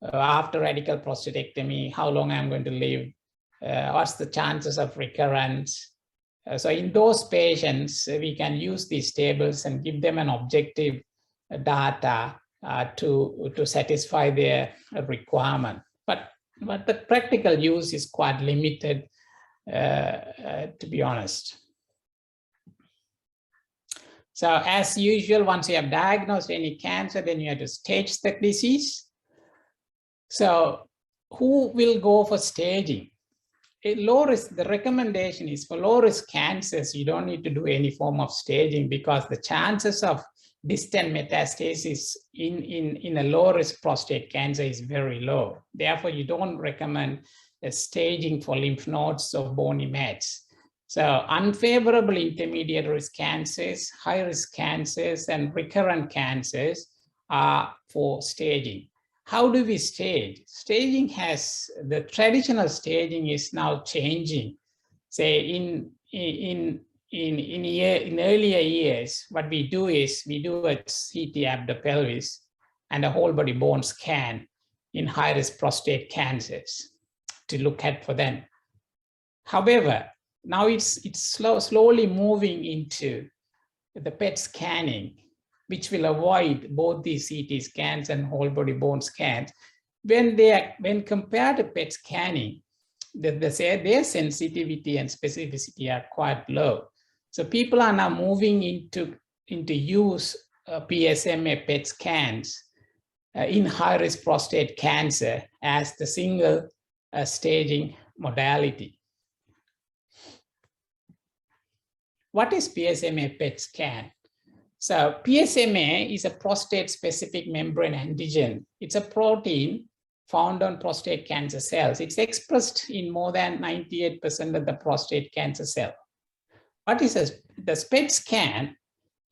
after radical prostatectomy, how long I'm going to live, what's the chances of recurrence. So in those patients, we can use these tables and give them an objective data to satisfy their requirement. But the practical use is quite limited, to be honest. So as usual, once you have diagnosed any cancer, then you have to stage the disease. So who will go for staging? Low risk, the recommendation is for low risk cancers, you don't need to do any form of staging because the chances of distant metastasis in a low risk prostate cancer is very low. Therefore, you don't recommend a staging for lymph nodes or bony mets. So unfavorable intermediate risk cancers, high risk cancers, and recurrent cancers are for staging. How do we stage? Staging the traditional staging is now changing. Say in earlier years, what we do is we do a CT abdo pelvis and a whole body bone scan. in high-risk prostate cancers to look at for them. However, now it's slowly moving into the PET scanning, which will avoid both the CT scans and whole body bone scans. When compared to PET scanning, their sensitivity and specificity are quite low. So people are now moving into use PSMA PET scans in high-risk prostate cancer as the single staging modality. What is PSMA PET scan? So PSMA is a prostate-specific membrane antigen. It's a protein found on prostate cancer cells. It's expressed in more than 98% of the prostate cancer cell. What is the PET scan?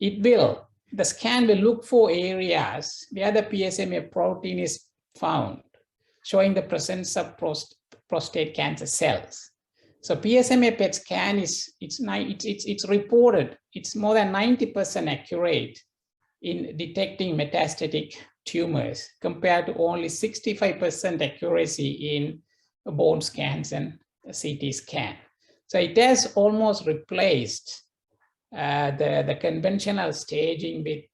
The scan will look for areas where the PSMA protein is found, showing the presence of prostate cancer cells. So PSMA PET scan it's reported, it's more than 90% accurate in detecting metastatic tumors compared to only 65% accuracy in bone scans and CT scan. So it has almost replaced the conventional staging with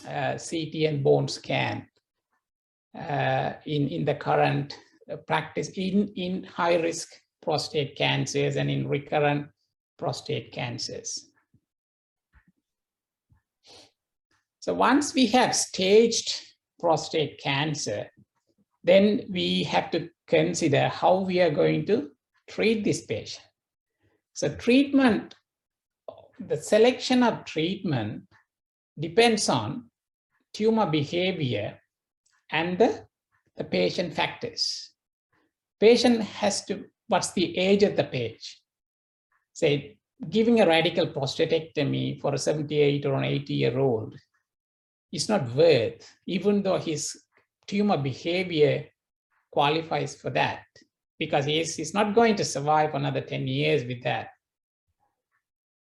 CT and bone scan in the current practice in high-risk prostate cancers and in recurrent prostate cancers. So once we have staged prostate cancer, then we have to consider how we are going to treat this patient. So treatment, the selection of treatment depends on tumor behavior and the patient factors. Patient has to, what's the age of the patient? Say, giving a radical prostatectomy for a 78 or an 80-year-old is not worth, even though his tumor behavior qualifies for that, because he's not going to survive another 10 years with that.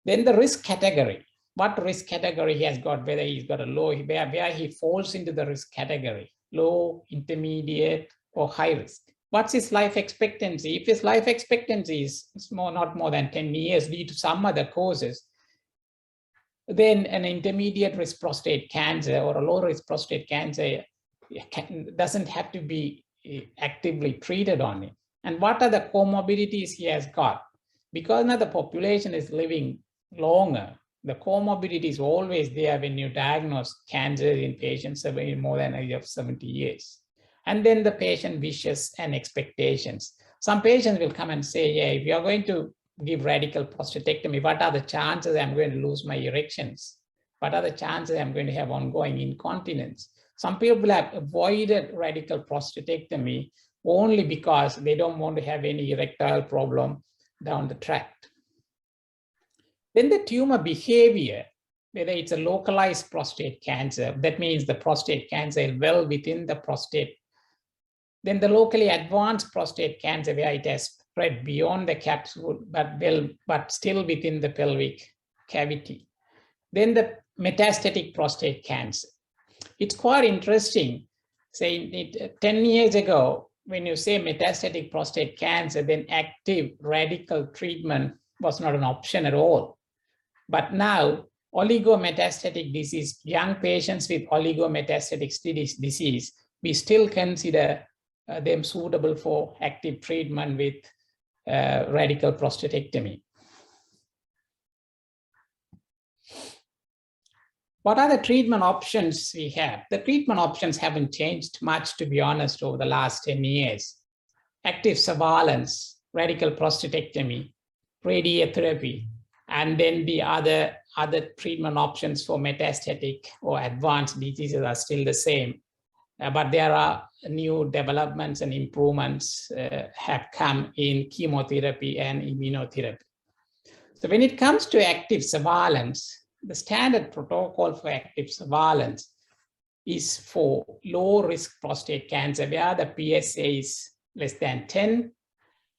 Then the risk category, what risk category he has got, whether he's got a low, where he falls into the risk category, low, intermediate, or high risk. What's his life expectancy? If his life expectancy is not more than 10 years due to some other causes, then an intermediate risk prostate cancer or a low risk prostate cancer doesn't have to be actively treated on it. And what are the comorbidities he has got? Because now the population is living longer, the comorbidity is always there when you diagnose cancer in patients more than age of 70 years. And then the patient wishes and expectations. Some patients will come and say, yeah, if you're going to give radical prostatectomy, what are the chances I'm going to lose my erections? What are the chances I'm going to have ongoing incontinence? Some people have avoided radical prostatectomy only because they don't want to have any erectile problem down the track. Then the tumor behavior, whether it's a localized prostate cancer, that means the prostate cancer is well within the prostate. Then the locally advanced prostate cancer, where it has spread beyond the capsule, but still within the pelvic cavity. Then the metastatic prostate cancer. It's quite interesting. Say 10 years ago, when you say metastatic prostate cancer, then active radical treatment was not an option at all. But now, oligometastatic disease, young patients with oligometastatic disease, we still consider them suitable for active treatment with radical prostatectomy. What are the treatment options we have? The treatment options haven't changed much, to be honest, over the last 10 years. Active surveillance, radical prostatectomy, radiotherapy, and then the other treatment options for metastatic or advanced diseases are still the same. But there are new developments and improvements have come in chemotherapy and immunotherapy. So when it comes to active surveillance, the standard protocol for active surveillance is for low-risk prostate cancer, where the PSA is less than 10,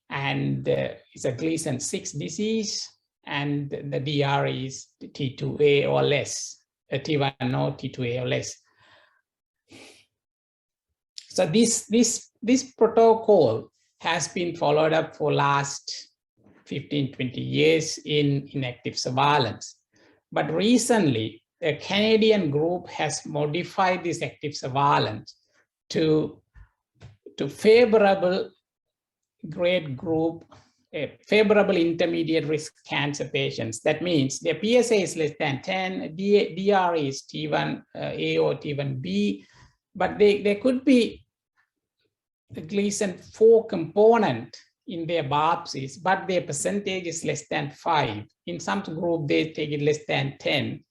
and it's a Gleason 6 disease, and the DR is T2A or less, T1 or T2A or less. So this protocol has been followed up for last 15, 20 years in active surveillance. But recently, a Canadian group has modified this active surveillance to favorable grade group, favorable intermediate risk cancer patients. That means their PSA is less than 10, DR is T1A or T1B, but they could be the Gleason 4 component in their biopsies, but their percentage is less than 5. In some group, they take it less than 10,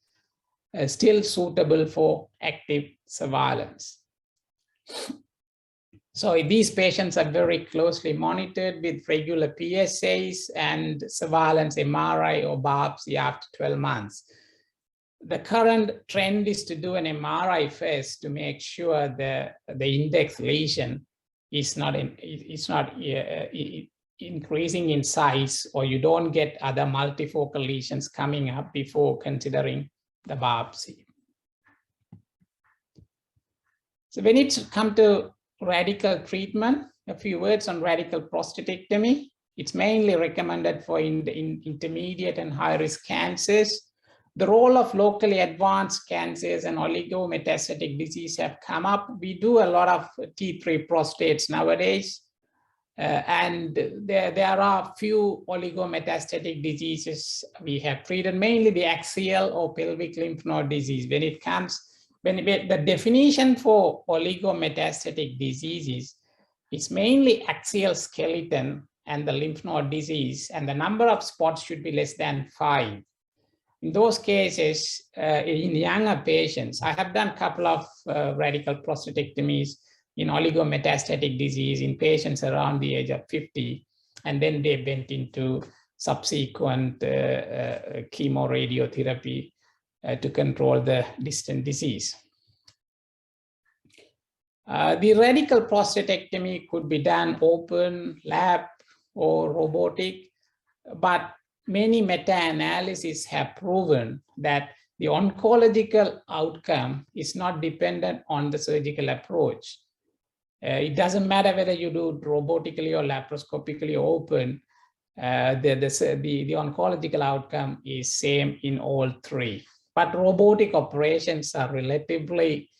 still suitable for active surveillance. So these patients are very closely monitored with regular PSAs and surveillance MRI or biopsy after 12 months. The current trend is to do an MRI first to make sure the index lesion is not increasing in size, or you don't get other multifocal lesions coming up before considering the biopsy. So when it comes to radical treatment, a few words on radical prostatectomy. It's mainly recommended for intermediate and high-risk cancers. The role of locally advanced cancers and oligometastatic disease have come up. We do a lot of T3 prostates nowadays, and there are few oligometastatic diseases we have treated, mainly the axial or pelvic lymph node disease. The definition for oligometastatic diseases is mainly axial skeleton and the lymph node disease, and the number of spots should be less than 5. In those cases, in younger patients, I have done a couple of radical prostatectomies in oligometastatic disease in patients around the age of 50, and then they went into subsequent chemoradiotherapy to control the distant disease. The radical prostatectomy could be done open, lab, or robotic, but many meta-analyses have proven that the oncological outcome is not dependent on the surgical approach. It doesn't matter whether you do robotically or laparoscopically open, the oncological outcome is same in all three. But robotic operations are relatively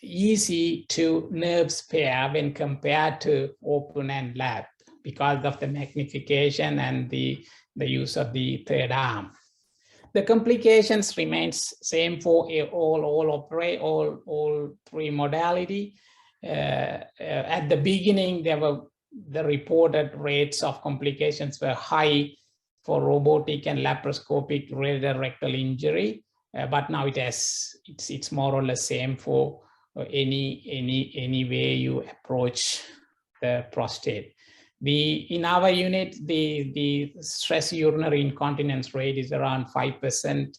easy to nerve spare when compared to open and lab because of the magnification and the use of the third arm. The complications remains same for all three modality. At the beginning, the reported rates of complications were high for robotic and laparoscopic rectal injury, but now it's more or less same for any way you approach the prostate. In our unit, the stress urinary incontinence rate is around 5%.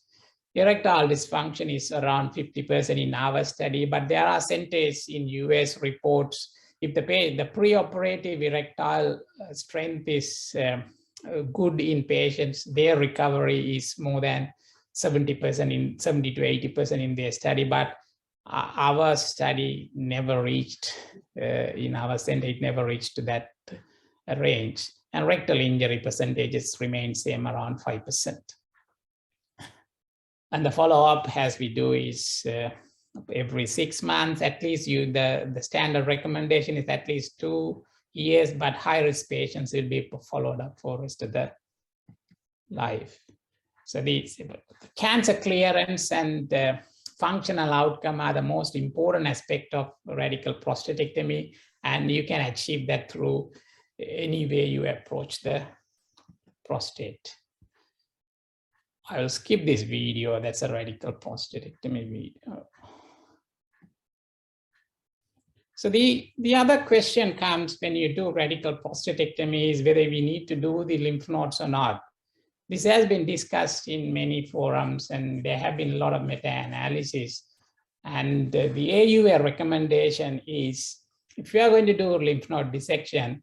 Erectile dysfunction is around 50% in our study, but there are centers in US reports if the preoperative erectile strength is good in patients, their recovery is more than 70% to 80% in their study, but our study never reached, in our center, it never reached to that range. And rectal injury percentages remain same around 5%. And the follow-up as we do is every 6 months, at least the standard recommendation is at least 2 years, but high-risk patients will be followed up for the rest of their life. So these cancer clearance and functional outcome are the most important aspect of radical prostatectomy, and you can achieve that through any way you approach the prostate. I will skip this video. That's a radical prostatectomy video. So the other question comes when you do radical prostatectomy is whether we need to do the lymph nodes or not. This has been discussed in many forums, and there have been a lot of meta-analysis. And the AUA recommendation is, if you are going to do lymph node dissection,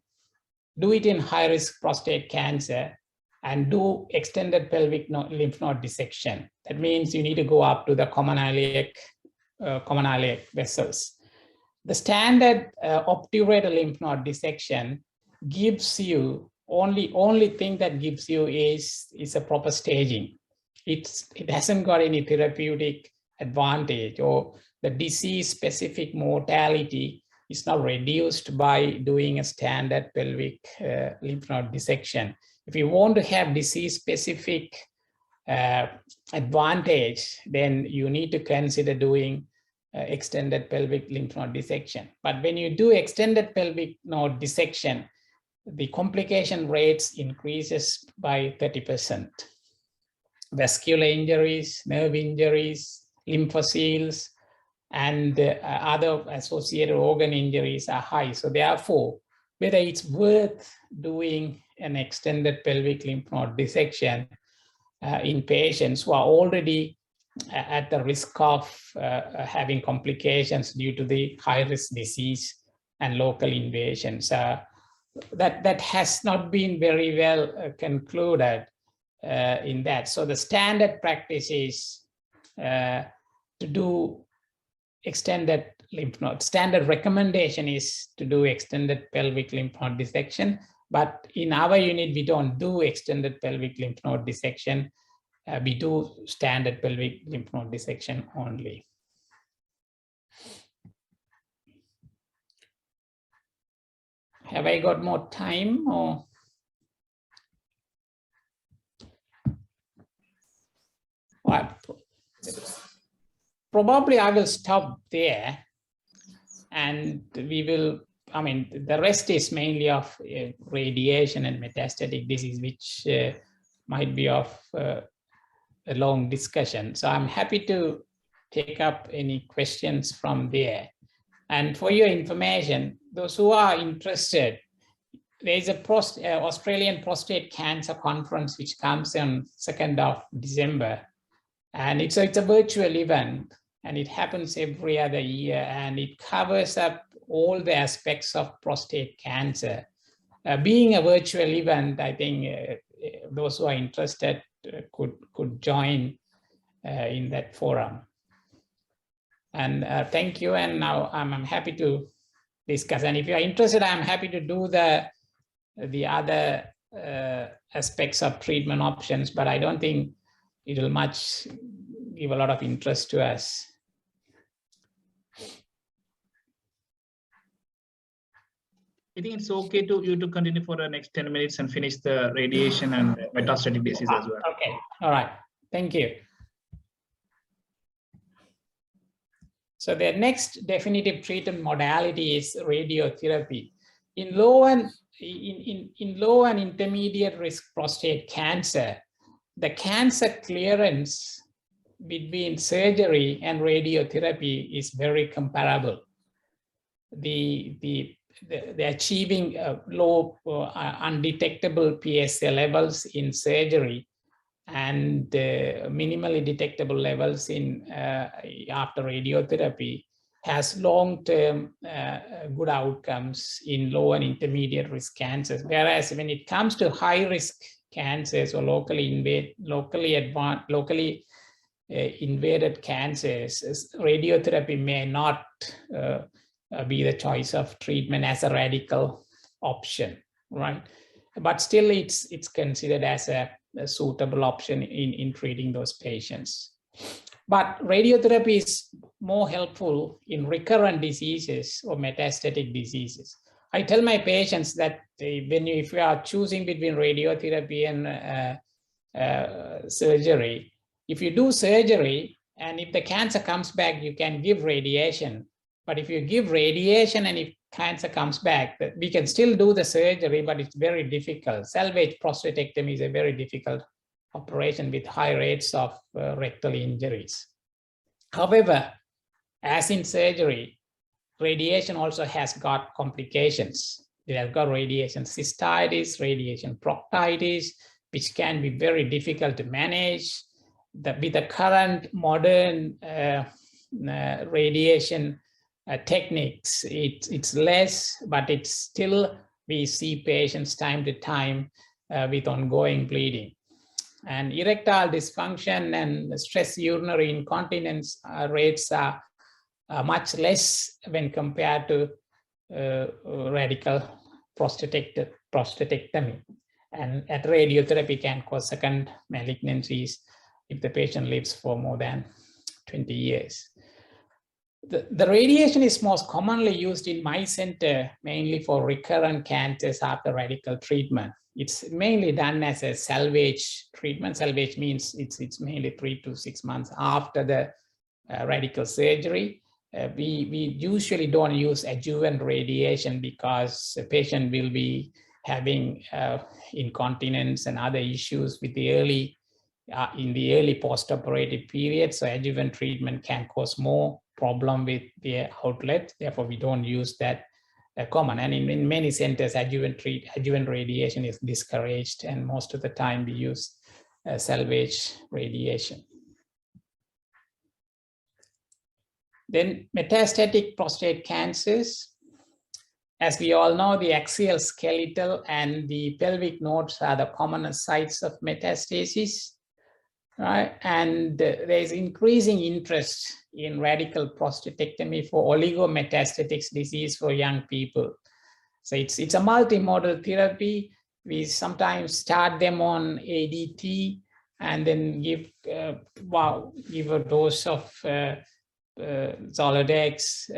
do it in high-risk prostate cancer and do extended pelvic lymph node dissection. That means you need to go up to the common iliac vessels. The standard obturator lymph node dissection gives you only thing that gives you is a proper staging. It hasn't got any therapeutic advantage, or the disease specific mortality is not reduced by doing a standard pelvic lymph node dissection. If you want to have disease specific advantage, then you need to consider doing extended pelvic lymph node dissection. But when you do extended pelvic node dissection, the complication rates increases by 30%. Vascular injuries, nerve injuries, lymphoceles, and other associated organ injuries are high. So therefore, whether it's worth doing an extended pelvic lymph node dissection in patients who are already at the risk of having complications due to the high-risk disease and local invasions. That has not been very well concluded in that. So the standard practice is to do extended lymph node. Standard recommendation is to do extended pelvic lymph node dissection. But in our unit, we don't do extended pelvic lymph node dissection. We do standard pelvic lymph node dissection only. Have I got more time or? Well, probably I will stop there, and we will, I mean, the rest is mainly of radiation and metastatic disease, which might be of a long discussion. So I'm happy to take up any questions from there. And for your information, those who are interested, there is a Australian Prostate Cancer Conference which comes on 2nd of December. And it's a virtual event, and it happens every other year, and it covers up all the aspects of prostate cancer. Being a virtual event, I think those who are interested could join in that forum. And thank you. And now I'm happy to discuss. And if you are interested, I'm happy to do the other aspects of treatment options, but I don't think it will much give a lot of interest to us. I think it's okay to you to continue for the next 10 minutes and finish the radiation and metastatic disease as well. Okay, all right, thank you. So the next definitive treatment modality is radiotherapy. In low and intermediate risk prostate cancer, the cancer clearance between surgery and radiotherapy is very comparable. The achieving low undetectable PSA levels in surgery and minimally detectable levels in after radiotherapy has long-term good outcomes in low and intermediate risk cancers. Whereas when it comes to high-risk cancers or locally invaded cancers, radiotherapy may not be the choice of treatment as a radical option, right? But still, it's considered as a suitable option in treating those patients. But radiotherapy is more helpful in recurrent diseases or metastatic diseases. I tell my patients that if you are choosing between radiotherapy and surgery, if you do surgery and if the cancer comes back, you can give radiation. But if you give radiation and if cancer comes back, we can still do the surgery, but it's very difficult. Salvage prostatectomy is a very difficult operation with high rates of rectal injuries. However, as in surgery, radiation also has got complications. It has got radiation cystitis, radiation proctitis, which can be very difficult to manage. With the current modern radiation techniques, it's less, but it's still, we see patients time to time with ongoing bleeding. And erectile dysfunction and stress urinary incontinence rates are much less when compared to radical prostatectomy. And at radiotherapy can cause second malignancies if the patient lives for more than 20 years. The radiation is most commonly used in my center, mainly for recurrent cancers after radical treatment. It's mainly done as a salvage treatment. Salvage means it's mainly 3 to 6 months after the radical surgery. We usually don't use adjuvant radiation because the patient will be having incontinence and other issues with the early in the early postoperative period. So adjuvant treatment can cause more problem with the outlet. Therefore, we don't use that common. And in many centers, adjuvant radiation is discouraged, and most of the time we use salvage radiation. Then metastatic prostate cancers. As we all know, the axial, skeletal, and the pelvic nodes are the commonest sites of metastasis. Right? And there is increasing interest in radical prostatectomy for oligometastatic disease for young people. So it's a multimodal therapy. We sometimes start them on ADT and then give a dose of Zoladex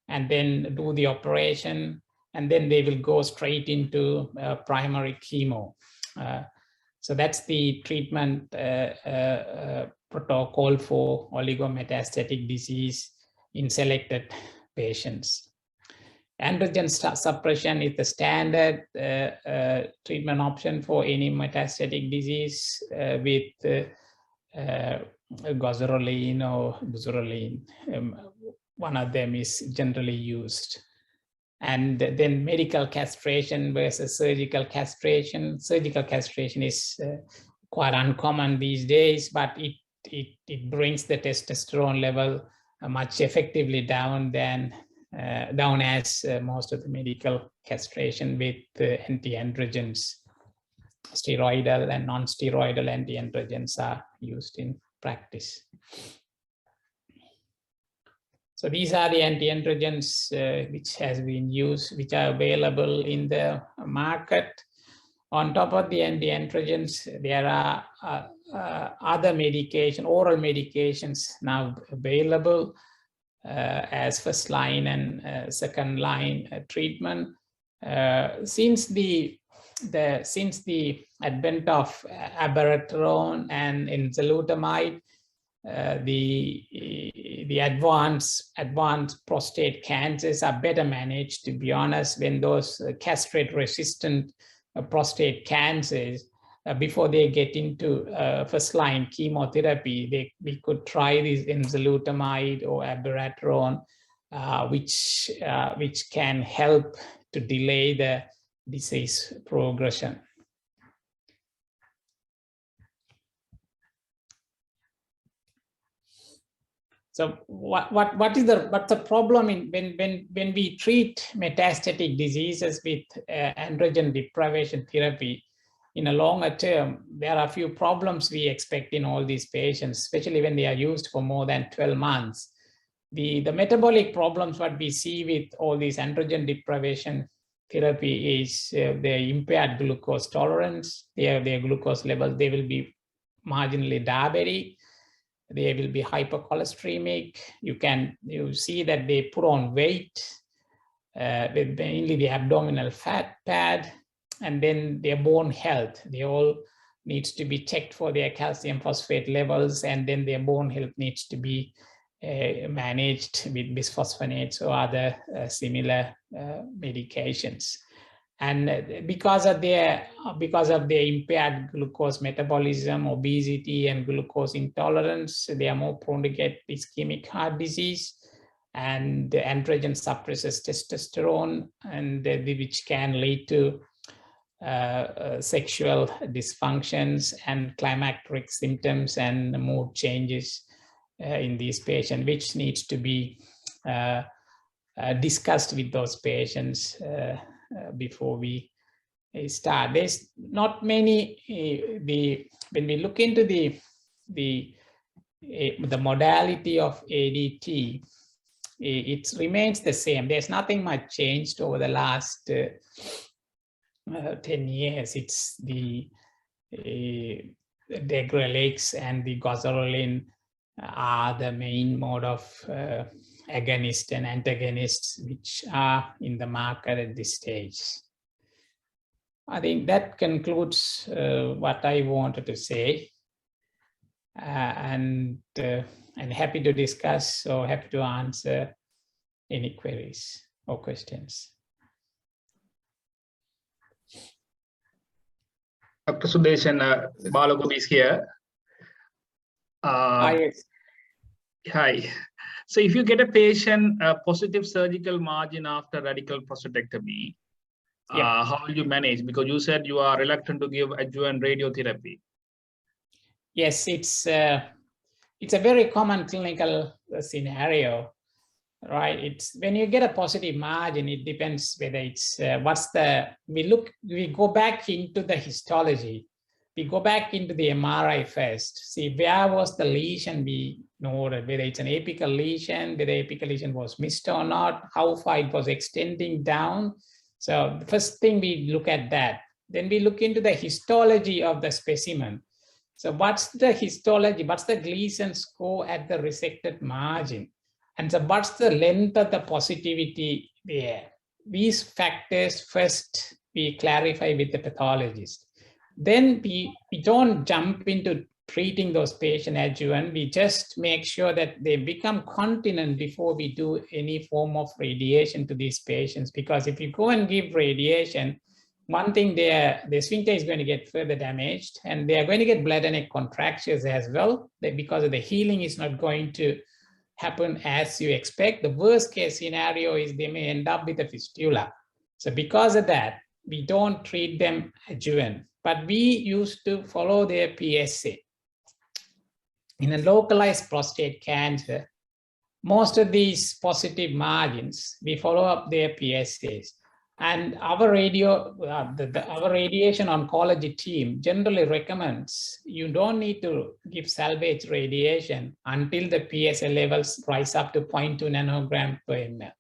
and then do the operation, and then they will go straight into primary chemo. So that's the treatment protocol for oligometastatic disease in selected patients. Androgen suppression is the standard treatment option for any metastatic disease with goserelin or buserelin. One of them is generally used. And then medical castration versus surgical castration. Surgical castration is quite uncommon these days, but it brings the testosterone level much effectively down as most of the medical castration with anti-androgens. Steroidal and non-steroidal anti-androgens are used in practice. So these are the anti-androgens which has been used, which are available in the market. On top of the anti-androgens, there are other medication, oral medications now available as first line and second line treatment. Since the advent of abiraterone and enzalutamide, the advanced prostate cancers are better managed, to be honest. When those castrate-resistant prostate cancers, before they get into first-line chemotherapy, we could try this enzalutamide or abiraterone, which can help to delay the disease progression. So what's the problem when we treat metastatic diseases with androgen deprivation therapy? In a longer term, there are a few problems we expect in all these patients, especially when they are used for more than 12 months. The metabolic problems what we see with all these androgen deprivation therapy is their impaired glucose tolerance, their glucose level, they will be marginally diabetic. They will be hypercholesteremic. You see that they put on weight with mainly the abdominal fat pad, and then their bone health. They all needs to be checked for their calcium phosphate levels, and then their bone health needs to be managed with bisphosphonates or other similar medications. And because of their impaired glucose metabolism, obesity, and glucose intolerance, they are more prone to get ischemic heart disease. And the androgen suppresses testosterone, and which can lead to sexual dysfunctions and climacteric symptoms and mood changes in these patients, which needs to be discussed with those patients before we start. There's not many. When we look into the modality of ADT, it remains the same. There's nothing much changed over the last 10 years. It's the degrelix and the goserelin are the main mode of agonist and antagonists which are in the market at this stage. I think that concludes what I wanted to say. And happy to discuss or happy to answer any queries or questions. Dr. Sudeshan, Balagom is here. Hi. Hi. So if you get a patient positive surgical margin after radical prostatectomy, how will you manage? Because you said you are reluctant to give adjuvant radiotherapy. Yes, it's a very common clinical scenario, right? It's when you get a positive margin, it depends whether it's we go back into the histology. We go back into the MRI first, see where was the lesion we noted, whether it's an apical lesion, whether the apical lesion was missed or not, how far it was extending down. So the first thing we look at that. Then we look into the histology of the specimen. So what's the histology? What's the Gleason score at the resected margin? And so what's the length of the positivity there? These factors first we clarify with the pathologist. Then we don't jump into treating those patients adjuvant. We just make sure that they become continent before we do any form of radiation to these patients. Because if you go and give radiation, one thing, the sphincter is going to get further damaged, and they are going to get bladder neck contractures as well, because of the healing is not going to happen as you expect. The worst case scenario is they may end up with a fistula. So because of that, we don't treat them adjuvant, but we used to follow their PSA. In a localized prostate cancer, most of these positive margins, we follow up their PSAs. And our radiation oncology team generally recommends you don't need to give salvage radiation until the PSA levels rise up to 0.2 nanogram per ml.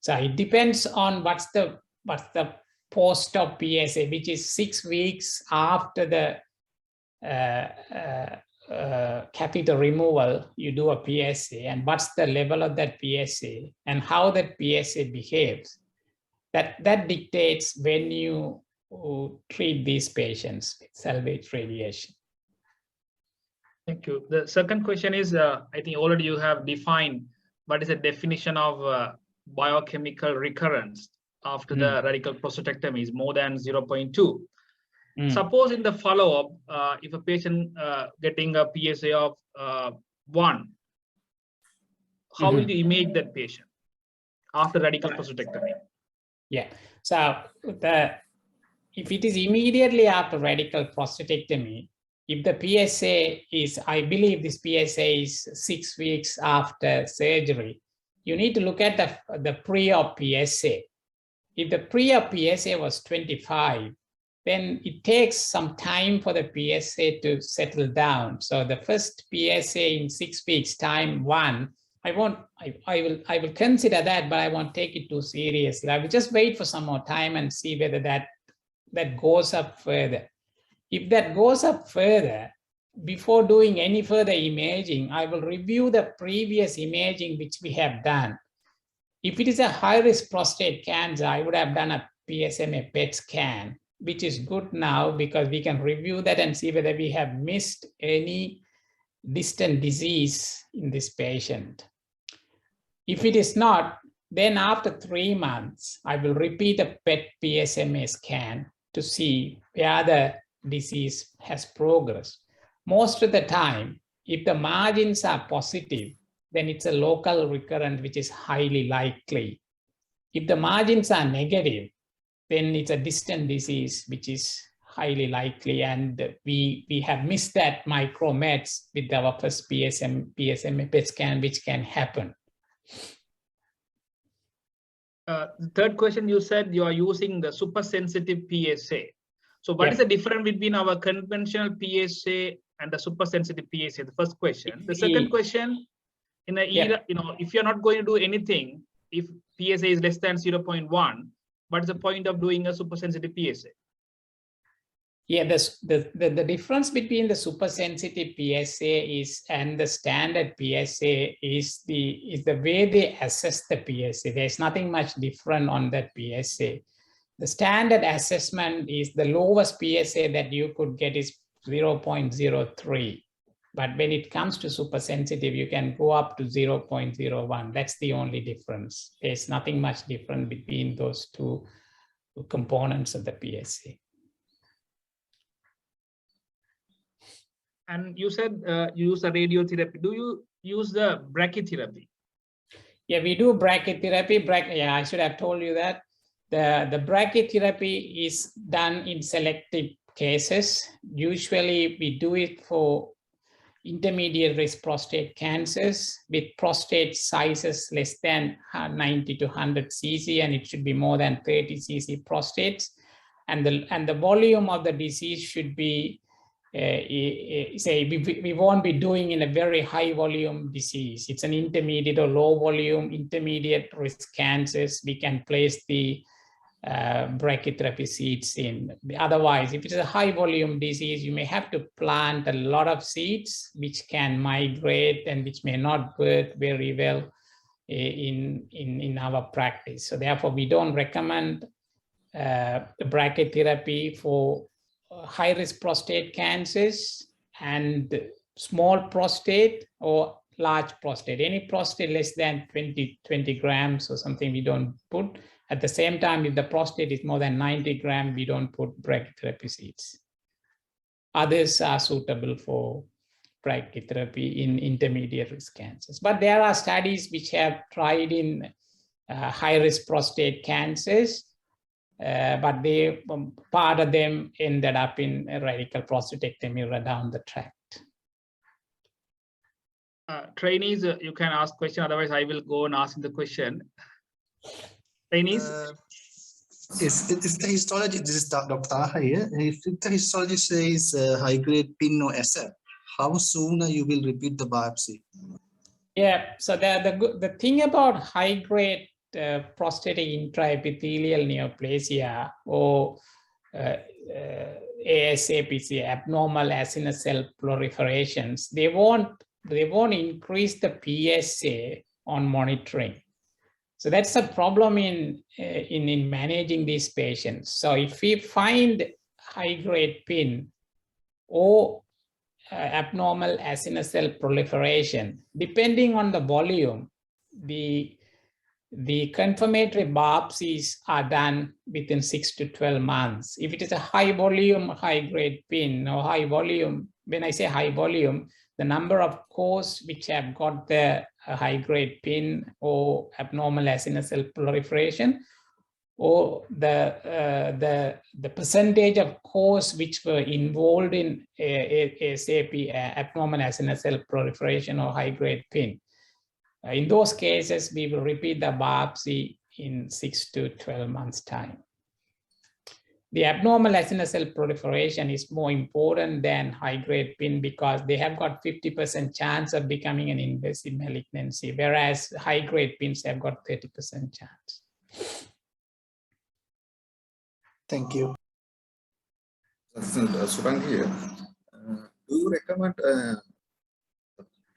So it depends on what's the post-op PSA, which is 6 weeks after the catheter removal, you do a PSA, and what's the level of that PSA and how that PSA behaves. That dictates when you treat these patients with salvage radiation. Thank you. The second question is, I think already you have defined what is the definition of biochemical recurrence after the radical prostatectomy is more than 0.2. Suppose in the follow-up, if a patient getting a PSA of 1, how will you image that patient after radical prostatectomy? Yeah, so if it is immediately after radical prostatectomy, if the PSA is, I believe this PSA is 6 weeks after surgery, you need to look at the pre-op PSA. If the pre-op PSA was 25, then it takes some time for the PSA to settle down. So the first PSA in 6 weeks time, 1, I will consider that, but I won't take it too seriously. I will just wait for some more time and see whether that goes up further. If that goes up further, before doing any further imaging, I will review the previous imaging which we have done. If it is a high-risk prostate cancer, I would have done a Psma Pet scan, which is good now because we can review that and see whether we have missed any distant disease in this patient. If it is not, then after 3 months, I will repeat a PET PSMA scan to see where the disease has progressed. Most of the time, if the margins are positive, then it's a local recurrent, which is highly likely. If the margins are negative, then it's a distant disease, which is highly likely. And we have missed that micromets with our first PSMA PET scan, which can happen. The third question, you said you are using the super sensitive PSA. So what is the difference between our conventional PSA and the super sensitive PSA? The first question. The second question, in a era, if you're not going to do anything, if PSA is less than 0.1, what's the point of doing a supersensitive PSA? Yeah, the difference between the supersensitive PSA and the standard PSA is the way they assess the PSA. There's nothing much different on that PSA. The standard assessment is the lowest PSA that you could get is 0.03. But when it comes to supersensitive, you can go up to 0.01. That's the only difference. There's nothing much different between those two components of the PSA. And you said you use the radiotherapy. Do you use the brachytherapy? Yeah, we do brachytherapy. Yeah, I should have told you that. The brachytherapy is done in selective cases. Usually we do it for intermediate risk prostate cancers with prostate sizes less than 90 to 100 cc, and it should be more than 30 cc prostates. And the volume of the disease should be, we won't be doing in a very high volume disease. It's an intermediate or low volume, intermediate risk cancers. We can place the brachytherapy seeds in. Otherwise, if it's a high volume disease, you may have to plant a lot of seeds which can migrate and which may not work very well in our practice. So therefore, we don't recommend the brachytherapy for high-risk prostate cancers and small prostate or large prostate. Any prostate less than 20 grams or something, we don't put. At the same time, if the prostate is more than 90 grams, we don't put brachytherapy seeds. Others are suitable for brachytherapy in intermediate risk cancers. But there are studies which have tried in high-risk prostate cancers, but part of them ended up in a radical prostatectomy down the track. Trainees, you can ask question. Otherwise, I will go and ask the question. Trainees? Is the histology, this is Dr. Taha here. If the histology says high-grade pin or accept, how soon you will repeat the biopsy? Yeah, so the thing about high-grade prostatic intraepithelial neoplasia or ASAPC, abnormal acinar cell proliferations, they won't increase the PSA on monitoring. So that's a problem in managing these patients. So if we find high-grade PIN or abnormal acinar cell proliferation, depending on the volume, the confirmatory biopsies are done within 6 to 12 months. If it is a high volume, high-grade PIN or high volume, when I say high volume, the number of cores which have got the high-grade PIN or abnormal acinar cell proliferation, or the percentage of cores which were involved in ASAP, abnormal acinar cell proliferation or high-grade PIN. In those cases, we will repeat the biopsy in 6 to 12 months' time. The abnormal acinar cell proliferation is more important than high-grade PIN because they have got 50% chance of becoming an invasive malignancy, whereas high-grade PINs have got 30% chance. Thank you. Surang here. Do you recommend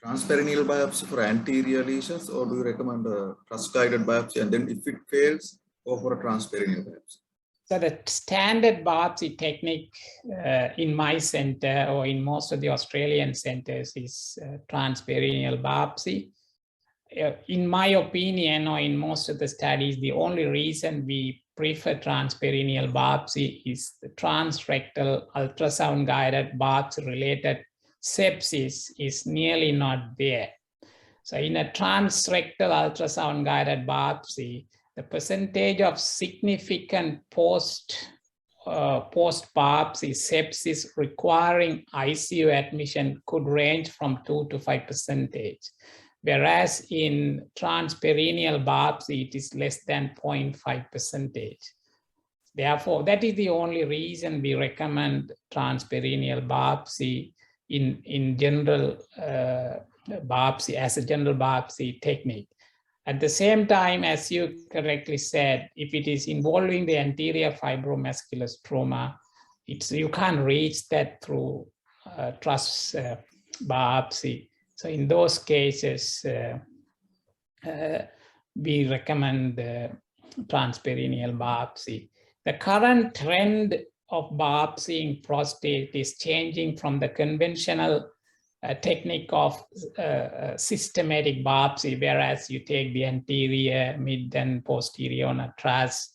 transperineal biopsy for anterior lesions, or do you recommend a truss-guided biopsy, and then if it fails, go for a transperineal biopsy? So the standard biopsy technique in my center or in most of the Australian centers is transperineal biopsy. In my opinion, or in most of the studies, the only reason we prefer transperineal biopsy is the transrectal ultrasound-guided biopsy-related sepsis is nearly not there. So in a transrectal ultrasound-guided biopsy, the percentage of significant post-biopsy sepsis requiring ICU admission could range from 2 to 5%, whereas in transperineal biopsy, it is less than 0.5%. Therefore, that is the only reason we recommend transperineal biopsy in general biopsy as a general biopsy technique. At the same time, as you correctly said, if it is involving the anterior fibromuscular stroma, you can't reach that through truss biopsy. So in those cases, we recommend transperineal biopsy. The current trend of biopsying prostate is changing from the conventional technique of systematic biopsy, whereas you take the anterior, mid, and posterior on a truss,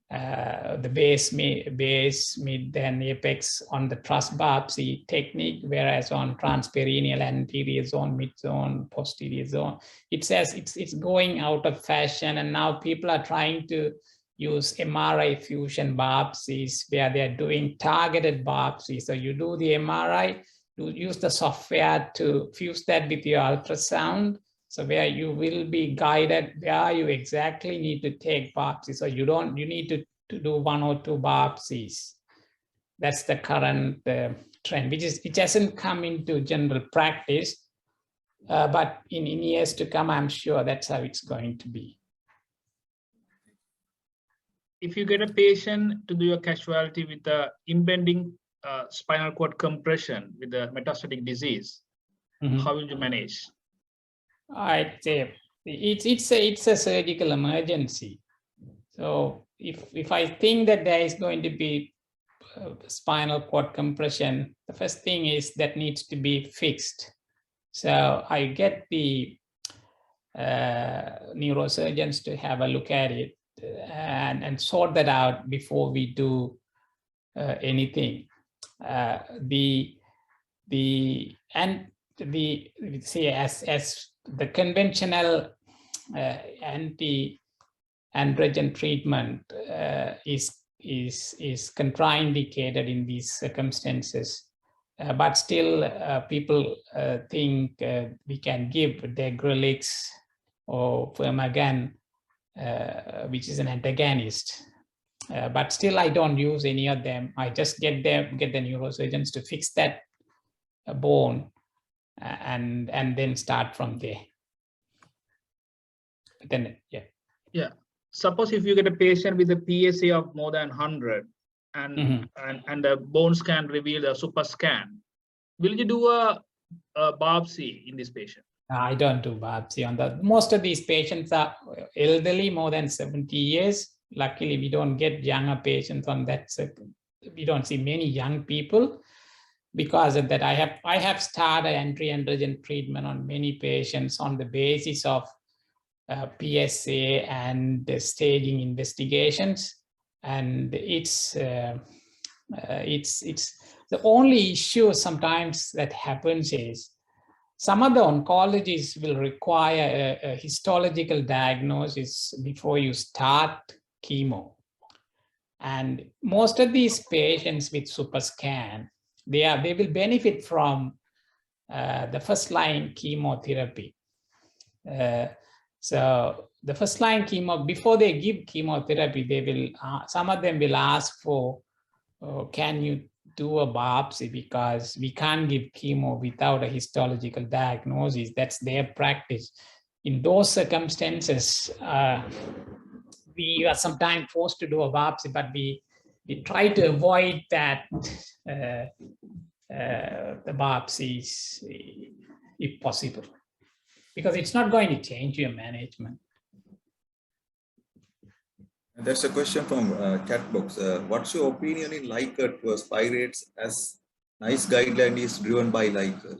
the base, mid, and apex on the truss biopsy technique, whereas on transperineal, anterior zone, mid zone, posterior zone, it says it's going out of fashion, and now people are trying to use MRI fusion biopsies where they're doing targeted biopsies. So you do the MRI, you use the software to fuse that with your ultrasound. So where you will be guided where you exactly need to take biopsies. So you need to do 1 or 2 biopsies. That's the current trend, it hasn't come into general practice, but in years to come, I'm sure that's how it's going to be. If you get a patient to do a casualty with the impending spinal cord compression with the metastatic disease, how will you manage? I'd say it's a surgical emergency. So if I think that there is going to be spinal cord compression, the first thing is that needs to be fixed. So I get the neurosurgeons to have a look at it and sort that out before we do anything. As the conventional anti-androgen treatment is contraindicated in these circumstances, but still people think we can give degrelix or Phermagan, which is an antagonist. But still, I don't use any of them. I just get the neurosurgeons to fix that bone and then start from there. Then, yeah. Suppose if you get a patient with a PSA of more than 100 and the bone scan reveal a super scan, will you do a biopsy in this patient? I don't do biopsy on that. Most of these patients are elderly, more than 70 years. Luckily, we don't get younger patients on that. We don't see many young people. Because of that, I have started anti-androgen treatment on many patients on the basis of PSA and staging investigations, and it's the only issue sometimes that happens is some of the oncologists will require a histological diagnosis before you start chemo, and most of these patients with super scan, they will benefit from the first-line chemotherapy. So the first-line chemo, before they give chemotherapy, they will some of them will ask for, can you do a biopsy, because we can't give chemo without a histological diagnosis. That's their practice. In those circumstances, we are sometimes forced to do a biopsy, but we try to avoid that the biopsies if possible, because it's not going to change your management. There's a question from chat box. What's your opinion in Likert versus pirates, as NICE guideline is driven by Likert?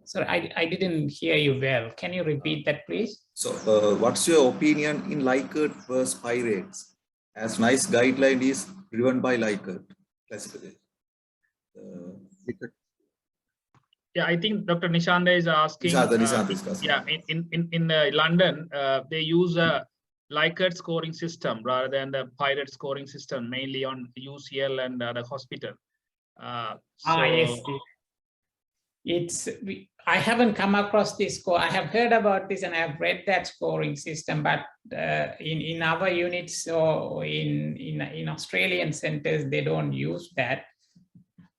Sorry, I didn't hear you well. Can you repeat that, please? So what's your opinion in Likert versus pirates, as NICE guideline is driven by Likert classification? Yeah, I think Dr. Nishanda is asking. Nishanda is asking. Yeah, in London, they use a Likert scoring system rather than the pirate scoring system, mainly on UCL and the hospital. Yes. I haven't come across this score. I have heard about this and I have read that scoring system, but in our units or in Australian centers, they don't use that.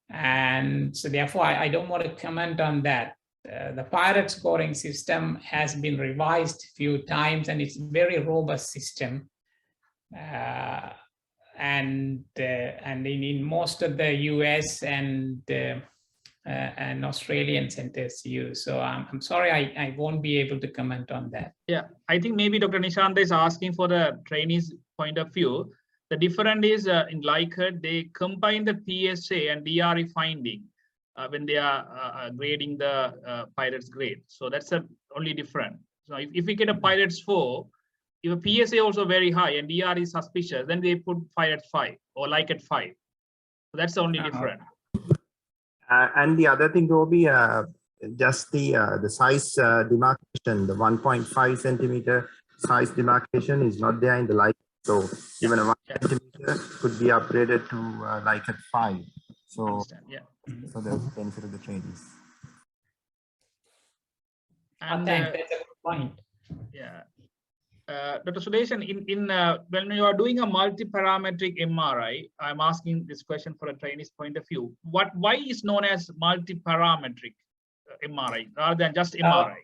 And so therefore, I don't want to comment on that. the pirate scoring system has been revised a few times, and it's a very robust system. And in most of the US and Australian centers use. So I'm sorry, I won't be able to comment on that. Yeah, I think maybe Dr. Nishanta is asking for the trainees' point of view. The difference is in Likert, they combine the PSA and DRE finding when they are grading the pirates grade. So that's the only difference. So if we get a pirates 4, if a PSA also very high and DR is suspicious, then they put pirates 5 or Likert 5. So that's the only difference. And the other thing will be just the size demarcation, the 1.5 centimeter size demarcation is not there in the Likert. So even a 1 centimeter could be upgraded to Likert 5. So, so the benefit of the trainees. And thanks. That's a good point. Yeah. Dr. Sudeshan, when you are doing a multi-parametric MRI, I'm asking this question for a trainee's point of view. Why is known as multi-parametric MRI rather than just MRI?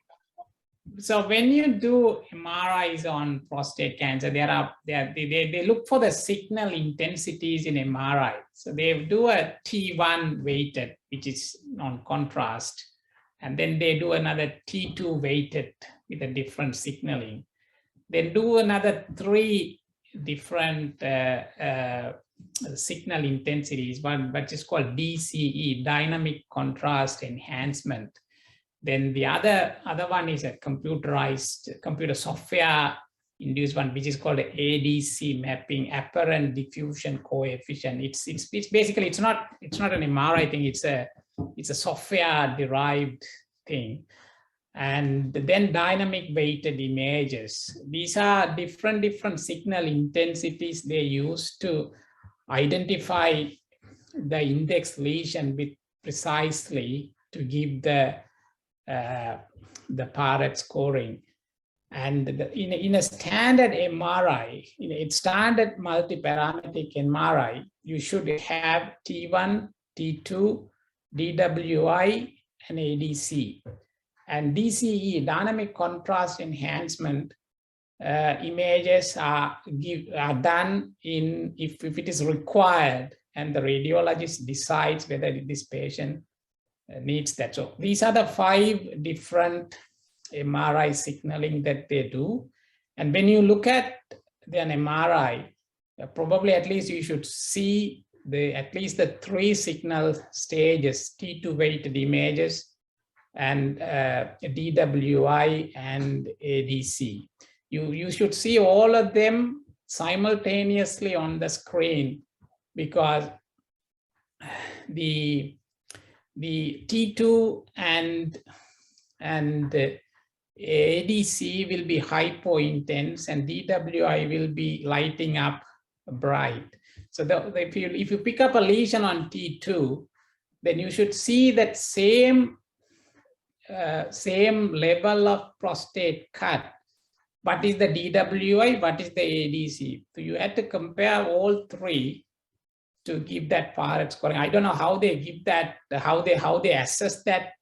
So when you do MRIs on prostate cancer, they look for the signal intensities in MRI. So they do a T1 weighted, which is on contrast, and then they do another T2 weighted with a different signaling. They do another 3 different signal intensities, one which is called DCE, dynamic contrast enhancement. Then the other one is a computer software induced one, which is called ADC mapping, apparent diffusion coefficient. It's basically it's not an MRI thing. It's a software derived thing. And then dynamic weighted images. These are different signal intensities they use to identify the index lesion with precisely to give the Barrett scoring. And in a standard MRI, in a standard multiparametric MRI, you should have T1, T2, DWI, and ADC. And DCE, dynamic contrast enhancement, images are done if it is required, and the radiologist decides whether this patient needs that. So these are the 5 different MRI signaling that they do. And when you look at an MRI, probably at least you should see at least the 3 signal stages, T2 weighted images, and DWI and ADC. You should see all of them simultaneously on the screen, because the T2 and ADC will be hypo-intense and DWI will be lighting up bright. So if you pick up a lesion on T2, then you should see that same level of prostate cut. What is the DWI? What is the ADC? So you had to compare all 3 to give that Barrett scoring. I don't know how they give that, how they assess that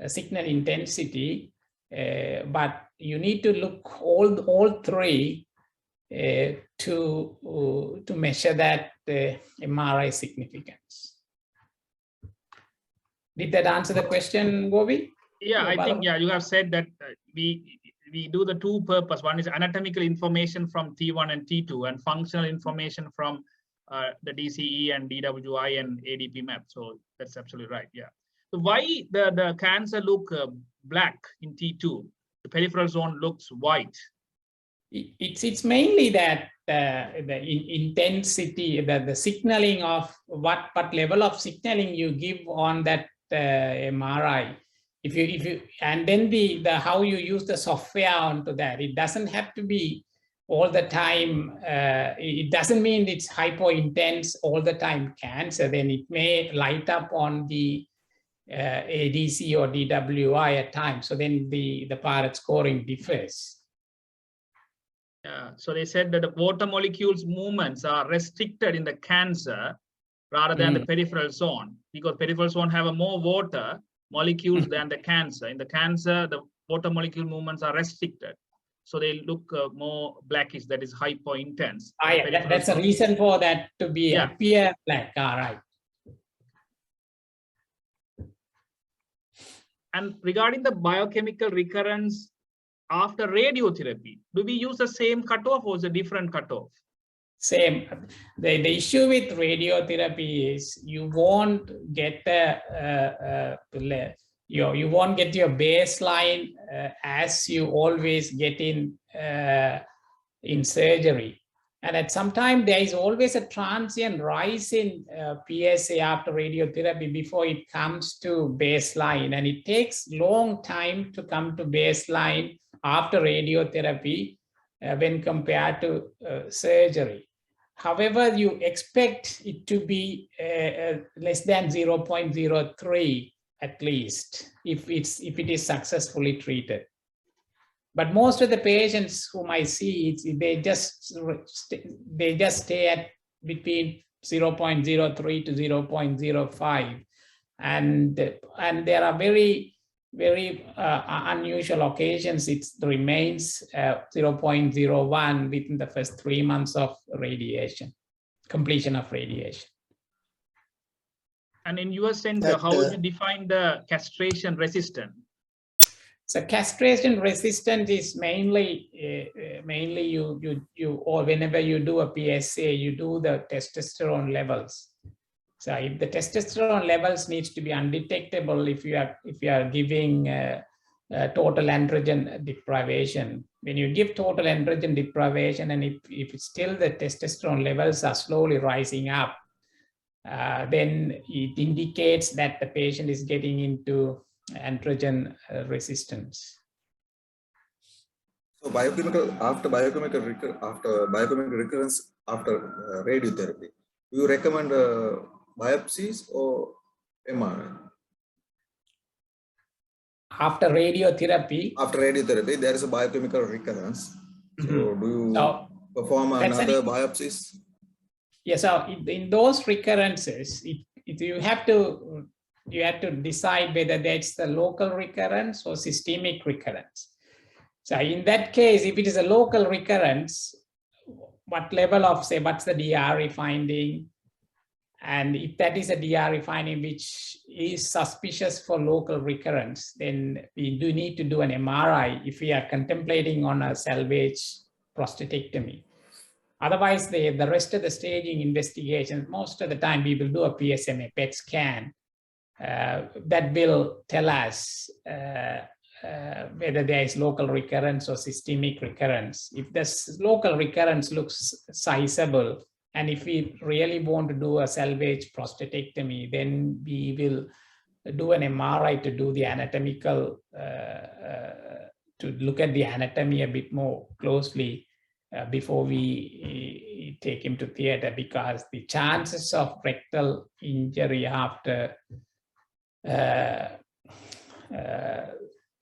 signal intensity, but you need to look all 3 to measure that MRI significance. Did that answer the question, Govi? Yeah, I think, you have said that we do the 2 purpose. One is anatomical information from T1 and T2 and functional information from the DCE and DWI and ADP map. So that's absolutely right. Yeah. So why the cancer look black in T2? The peripheral zone looks white. It's mainly that the intensity, the signaling of what level of signaling you give on that MRI. If you and then the how you use the software onto that. It doesn't have to be all the time. It doesn't mean it's hypo intense all the time cancer. Then it may light up on the ADC or DWI at times. So then the Barrett scoring differs. Yeah. So they said that the water molecules movements are restricted in the cancer rather than the peripheral zone, because peripheral zone have a more water molecules than the cancer. In the cancer, the water molecule movements are restricted. So they look more blackish, that is hypo-intense. That's a reason for that to be appear black. All right. And regarding the biochemical recurrence after radiotherapy, do we use the same cutoff or is it a different cutoff? Same. The issue with radiotherapy is you won't get you won't get your baseline as you always get in surgery. And at some time there is always a transient rise in PSA after radiotherapy before it comes to baseline, and it takes long time to come to baseline after radiotherapy when compared to surgery. However, you expect it to be less than 0.03 at least if it is successfully treated. But most of the patients whom I see, they just stay at between 0.03 to 0.05, and there are very unusual occasions it remains 0.01 within the first 3 months of radiation, completion of radiation. And in your center, how would you define the castration resistant? So castration resistant is mainly you or whenever you do a PSA, you do the testosterone levels. So if the testosterone levels needs to be undetectable if you are giving total androgen deprivation. When you give total androgen deprivation and if still the testosterone levels are slowly rising up, then it indicates that the patient is getting into androgen resistance. So after biochemical recurrence after radiotherapy, do you recommend biopsies or MRI? After radiotherapy? After radiotherapy, there is a biochemical recurrence. So do you perform another biopsies? Yes, so in those recurrences, you have to decide whether that's the local recurrence or systemic recurrence. So in that case, if it is a local recurrence, what level of, say, what's the DRE finding? And if that is a DRE finding which is suspicious for local recurrence, then we do need to do an MRI if we are contemplating on a salvage prostatectomy. Otherwise, the rest of the staging investigations, most of the time we will do a Psma Pet scan that will tell us whether there is local recurrence or systemic recurrence. If this local recurrence looks sizable, and if we really want to do a salvage prostatectomy, then we will do an MRI to do the anatomical, to look at the anatomy a bit more closely before we take him to theater, because the chances of rectal injury after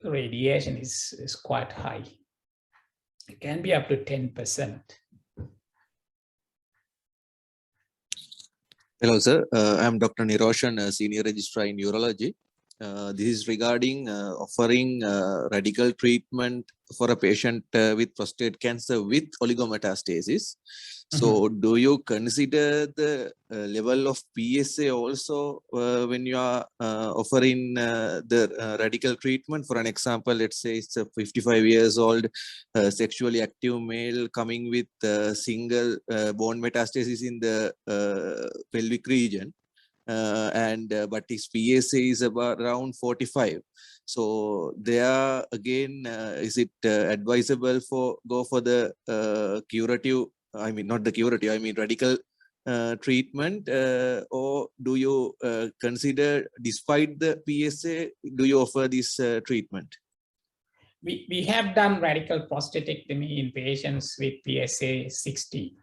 radiation is quite high. It can be up to 10%. Hello, sir. I'm Dr. Niroshan, Senior Registrar in Urology. This is regarding offering radical treatment for a patient with prostate cancer with oligometastasis. So do you consider the level of PSA also when you are offering the radical treatment? For an example, let's say it's a 55 years old sexually active male coming with single bone metastasis in the pelvic region. But his PSA is about around 45. So there again, is it advisable for go for the curative? I mean, not the curative. I mean radical treatment, or do you consider, despite the PSA, do you offer this treatment? We have done radical prostatectomy in patients with PSA 60.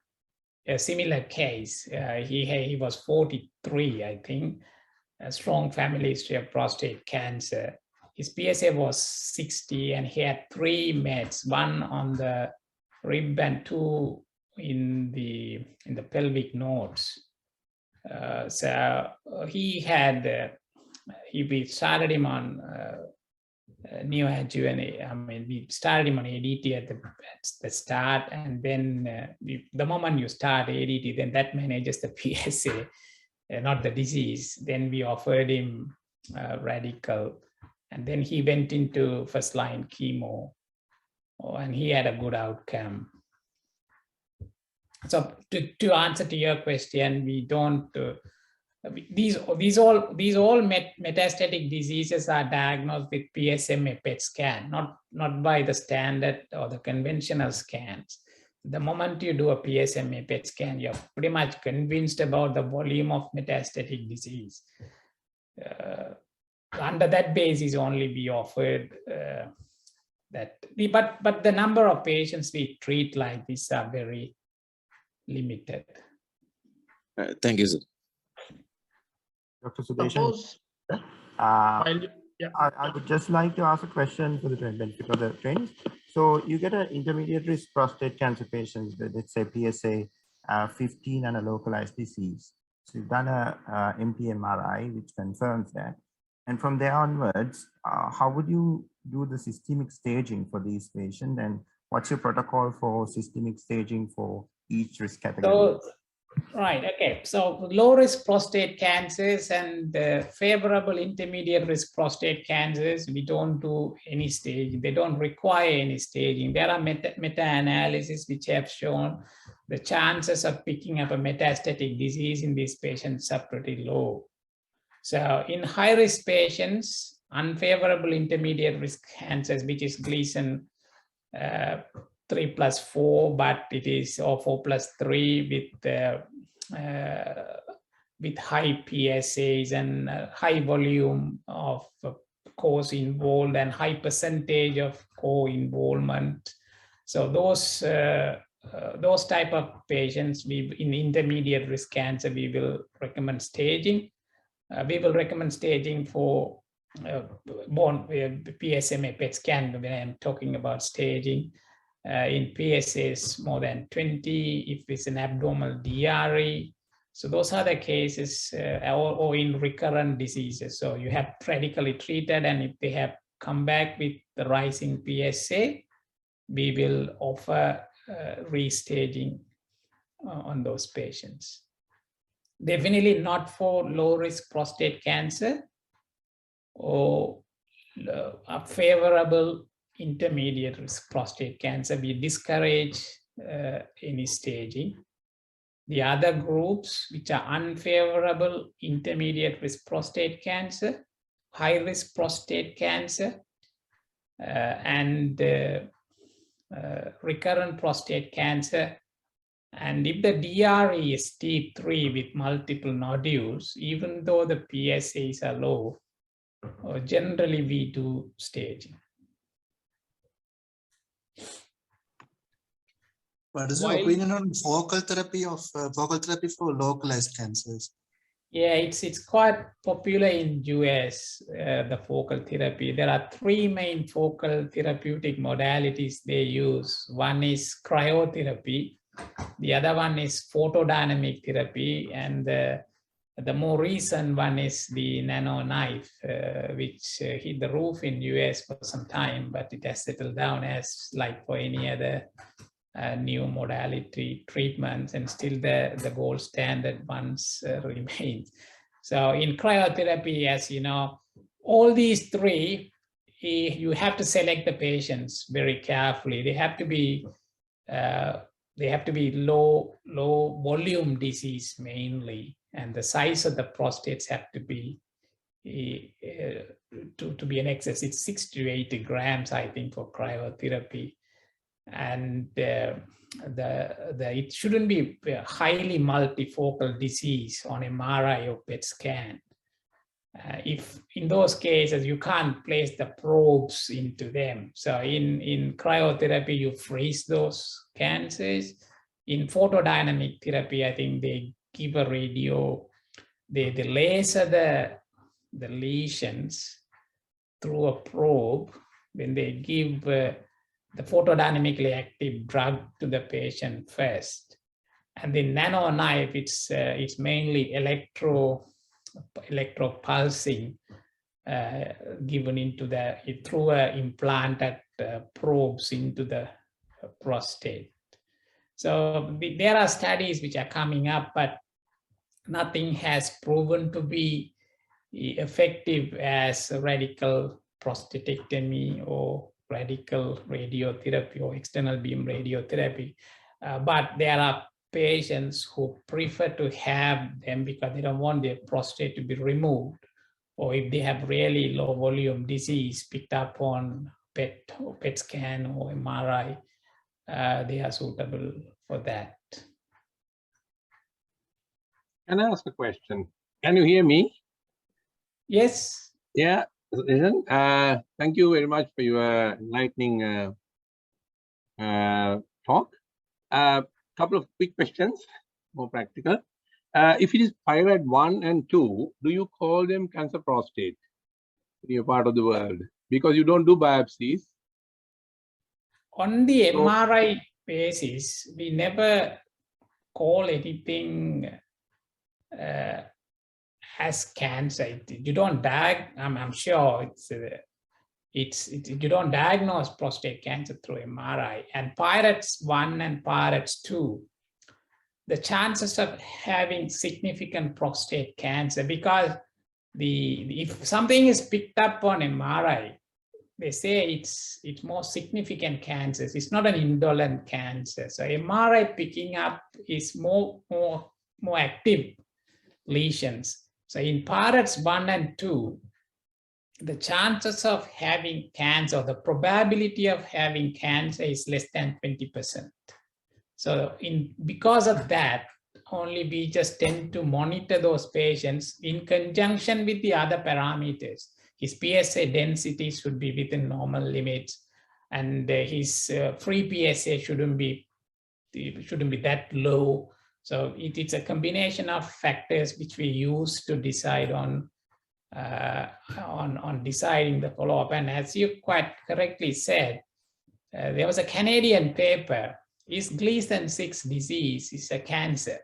A similar case. He was 43, I think, a strong family history of prostate cancer. His PSA was 60 and he had 3 mets, 1 on the rib and 2 in the pelvic nodes. So he had we started him on neoadjuvant. I mean, we started him on ADT at the start, and then the moment you start ADT, then that manages the PSA, not the disease. Then we offered him Radical, and then he went into first-line chemo, and he had a good outcome. So to answer to your question, we don't. These all metastatic diseases are diagnosed with Psma Pet scan, not by the standard or the conventional scans. The moment you do a Psma Pet scan, you're pretty much convinced about the volume of metastatic disease. Under that basis, only we offered that. But the number of patients we treat like this are very limited. Thank you, sir. Dr. Sudeshan, Suppose, I would just like to ask a question for the benefit of the trainees. So you get an intermediate risk prostate cancer patients with, let's say, PSA 15 and a localized disease. So you've done a MRI, which confirms that. And from there onwards, how would you do the systemic staging for these patients? And what's your protocol for systemic staging for each risk category? So, right, okay. So low risk prostate cancers and favorable intermediate risk prostate cancers, we don't do any staging. They don't require any staging. There are meta-analyses which have shown the chances of picking up a metastatic disease in these patients are pretty low. So in high risk patients, unfavorable intermediate risk cancers, which is Gleason 3+4, but it is or 4+3 with high PSAs and high volume of cause involved and high percentage of co-involvement. So those type of patients, in intermediate risk cancer, we will recommend staging. We will recommend staging for Psma Pet scan when I'm talking about staging. In PSAs more than 20, if it's an abdominal DRE. So those are the cases, or in recurrent diseases. So you have radically treated, and if they have come back with the rising PSA, we will offer restaging on those patients. Definitely not for low risk prostate cancer or a favorable intermediate risk prostate cancer. We discourage any staging. The other groups, which are unfavorable intermediate risk prostate cancer, high risk prostate cancer, and recurrent prostate cancer. And if the DRE is T3 with multiple nodules, even though the PSAs are low, generally we do staging. What is your opinion on focal therapy for localized cancers? Yeah, it's quite popular in US, the focal therapy. There are three main focal therapeutic modalities they use. One is cryotherapy, the other one is photodynamic therapy, and the more recent one is the nano knife, which hit the roof in US for some time, but it has settled down as like for any other new modality treatments, and still the gold standard ones remain. So in cryotherapy, as you know, all these three, you have to select the patients very carefully. They have to be low volume disease mainly, and the size of the prostates have to be to be in excess. It's 6 to 8 grams, I think, for cryotherapy. And it shouldn't be a highly multifocal disease on MRI or PET scan. If in those cases you can't place the probes into them, so in cryotherapy you freeze those cancers. In photodynamic therapy, I think they give a radio, they laser the lesions through a probe when they give the photodynamically active drug to the patient first. And the nano knife, it's mainly electropulsing given into through implanted probes into the prostate. So there are studies which are coming up, but nothing has proven to be effective as radical prostatectomy or radical radiotherapy or external beam radiotherapy. But there are patients who prefer to have them because they don't want their prostate to be removed, or if they have really low volume disease picked up on PET scan or MRI, they are suitable for that. Can I ask a question? Can you hear me? Yes. Yeah. Thank you very much for your enlightening talk. Couple of quick questions, more practical. If it is Pyramid 1 and 2, do you call them cancer prostate in your part of the world? Because you don't do biopsies. On the MRI basis, we never call anything as cancer. You don't I'm sure you don't diagnose prostate cancer through MRI. And Pirates 1 and Pirates 2, the chances of having significant prostate cancer, because if something is picked up on MRI, they say it's more significant cancers. It's not an indolent cancer. So MRI picking up is more active lesions. So in Pirates 1 and 2, the chances of having cancer, the probability of having cancer is less than 20%. So because of that, only we just tend to monitor those patients in conjunction with the other parameters. His PSA density should be within normal limits, and his free PSA shouldn't be that low. So it's a combination of factors which we use to decide on deciding the follow-up. And as you quite correctly said, there was a Canadian paper, is Gleason 6 disease is a cancer.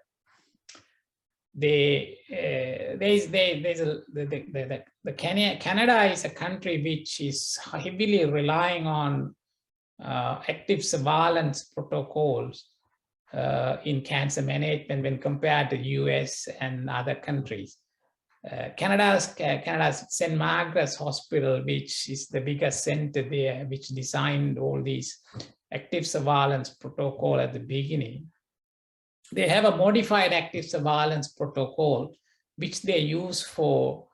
Canada is a country which is heavily relying on active surveillance protocols in cancer management when compared to US and other countries. Canada's St. Margaret's Hospital, which is the biggest center there, which designed all these active surveillance protocol at the beginning. They have a modified active surveillance protocol, which they use for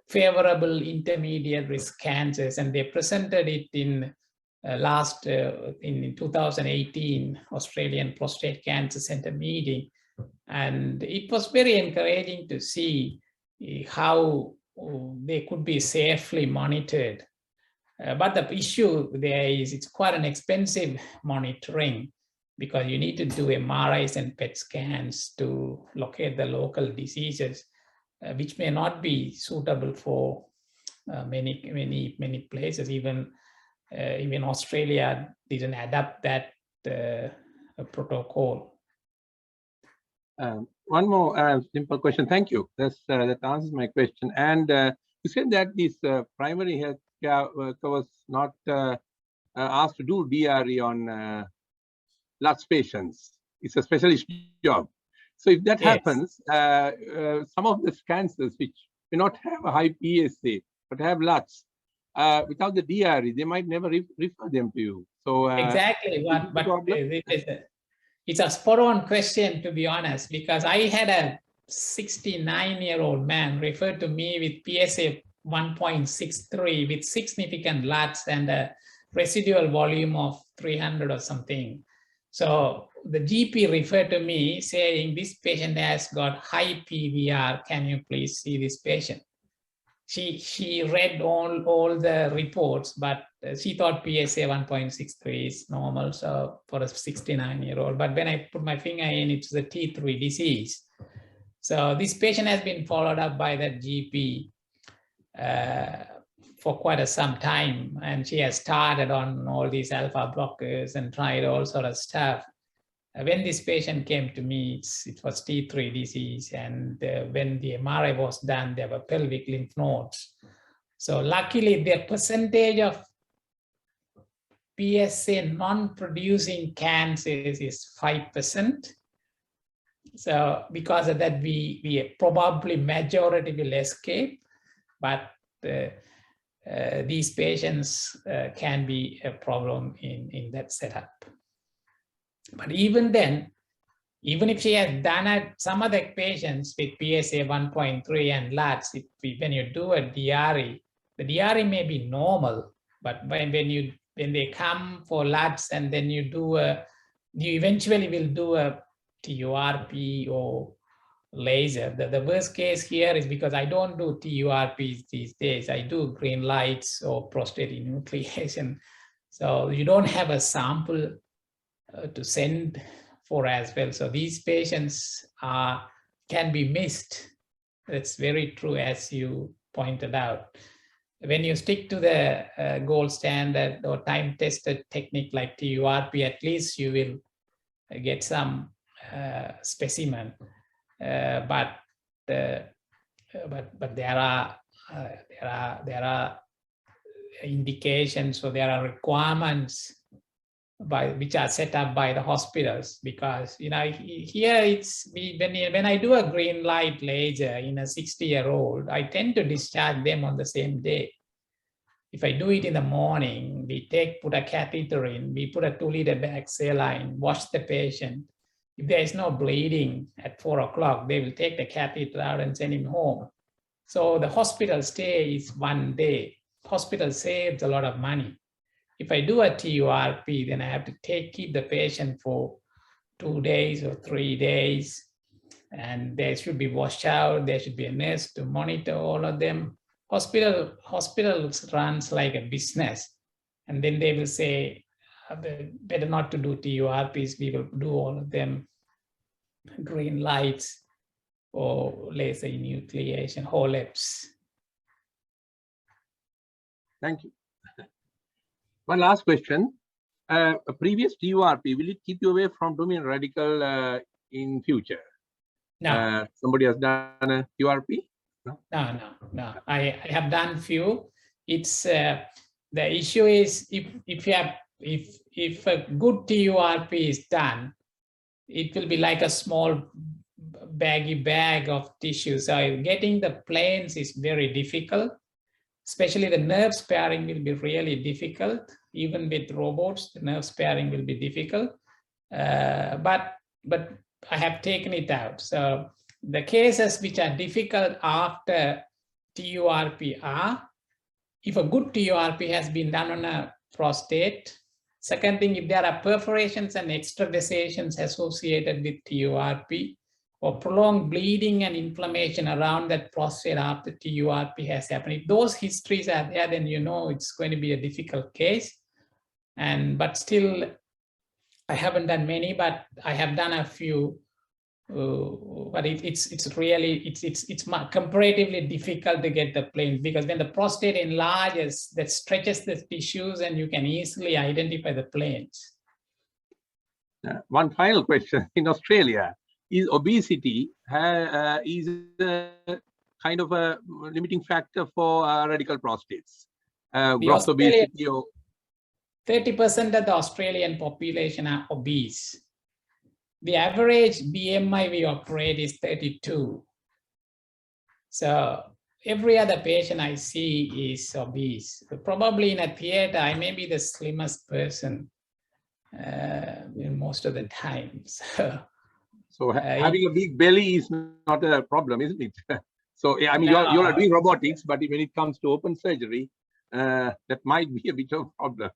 favorable intermediate risk cancers, and they presented it in in 2018 Australian Prostate Cancer Centre meeting, and it was very encouraging to see how they could be safely monitored. But the issue there is it's quite an expensive monitoring, because you need to do MRIs and PET scans to locate the local diseases, which may not be suitable for many places. Even Australia didn't adapt that protocol. One more simple question. Thank you. That answers my question. And you said that this primary health care worker was not asked to do DRE on LUTS patients. It's a specialist job. So if that happens, some of the cancers which may not have a high PSA but have LUTS, without the DRE, they might never refer them to you. So exactly, it's a spot-on question, to be honest, because I had a 69-year-old man referred to me with PSA 1.63 with significant LUTS and a residual volume of 300 or something. So the GP referred to me saying, this patient has got high PVR, can you please see this patient? She read all the reports, but she thought PSA 1.63 is normal, so for a 69-year-old. But when I put my finger in, it's the T3 disease. So this patient has been followed up by that GP for quite some time, and she has started on all these alpha blockers and tried all sort of stuff. when this patient came to me, it was T3 disease, and when the MRI was done, there were pelvic lymph nodes. So luckily, the percentage of PSA non-producing cancers is 5%. So because of that, we probably majority will escape, but these patients can be a problem in that setup. But even then, even if she has done it, some other patients with PSA 1.3 and LATs, when you do a DRE, the DRE may be normal, but when they come for LATs and then you eventually will do a TURP or laser. The worst case here is because I don't do TURPs these days. I do green lights or prostate enucleation. So you don't have a sample to send for as well. So these patients can be missed. That's very true, as you pointed out. When you stick to the gold standard or time-tested technique like TURP, at least you will get some specimen. But there are indications, so there are requirements which are set up by the hospitals, because here it's when I do a green light laser in a 60-year-old, I tend to discharge them on the same day. If I do it in the morning, we put a catheter in, we put a 2-liter bag saline, wash the patient. If there is no bleeding at 4 o'clock, they will take the catheter out and send him home. So the hospital stay is 1 day. Hospital saves a lot of money. If I do a TURP, then I have to keep the patient for 2 days or 3 days, and they should be washed out. There should be a nurse to monitor all of them. Hospitals runs like a business, and then they will say, better not to do TURPs, we will do all of them green lights or laser enucleation, HOLEPs. Thank you. One last question. A previous TURP, will it keep you away from doing radical in future? No. Somebody has done a TURP? No. I have done few. It's the issue is if a good TURP is done, it will be like a small baggy bag of tissue. So getting the planes is very difficult. Especially the nerve sparing will be really difficult. Even with robots, the nerve sparing will be difficult. But I have taken it out. So the cases which are difficult after TURP are, if a good TURP has been done on a prostate. Second thing, if there are perforations and extravasations associated with TURP, or prolonged bleeding and inflammation around that prostate after TURP has happened. If those histories are there, then it's going to be a difficult case. But still, I haven't done many, but I have done a few. But it's comparatively difficult to get the planes, because when the prostate enlarges, that stretches the tissues and you can easily identify the planes. One final question. In Australia, is obesity is a kind of a limiting factor for radical prostates? Gross obesity or 30% of the Australian population are obese. The average BMI we operate is 32. So every other patient I see is obese. Probably in a theater, I may be the slimmest person most of the time. So having a big belly is not a problem, isn't it? So I mean, you're doing robotics, but when it comes to open surgery, that might be a bit of a problem.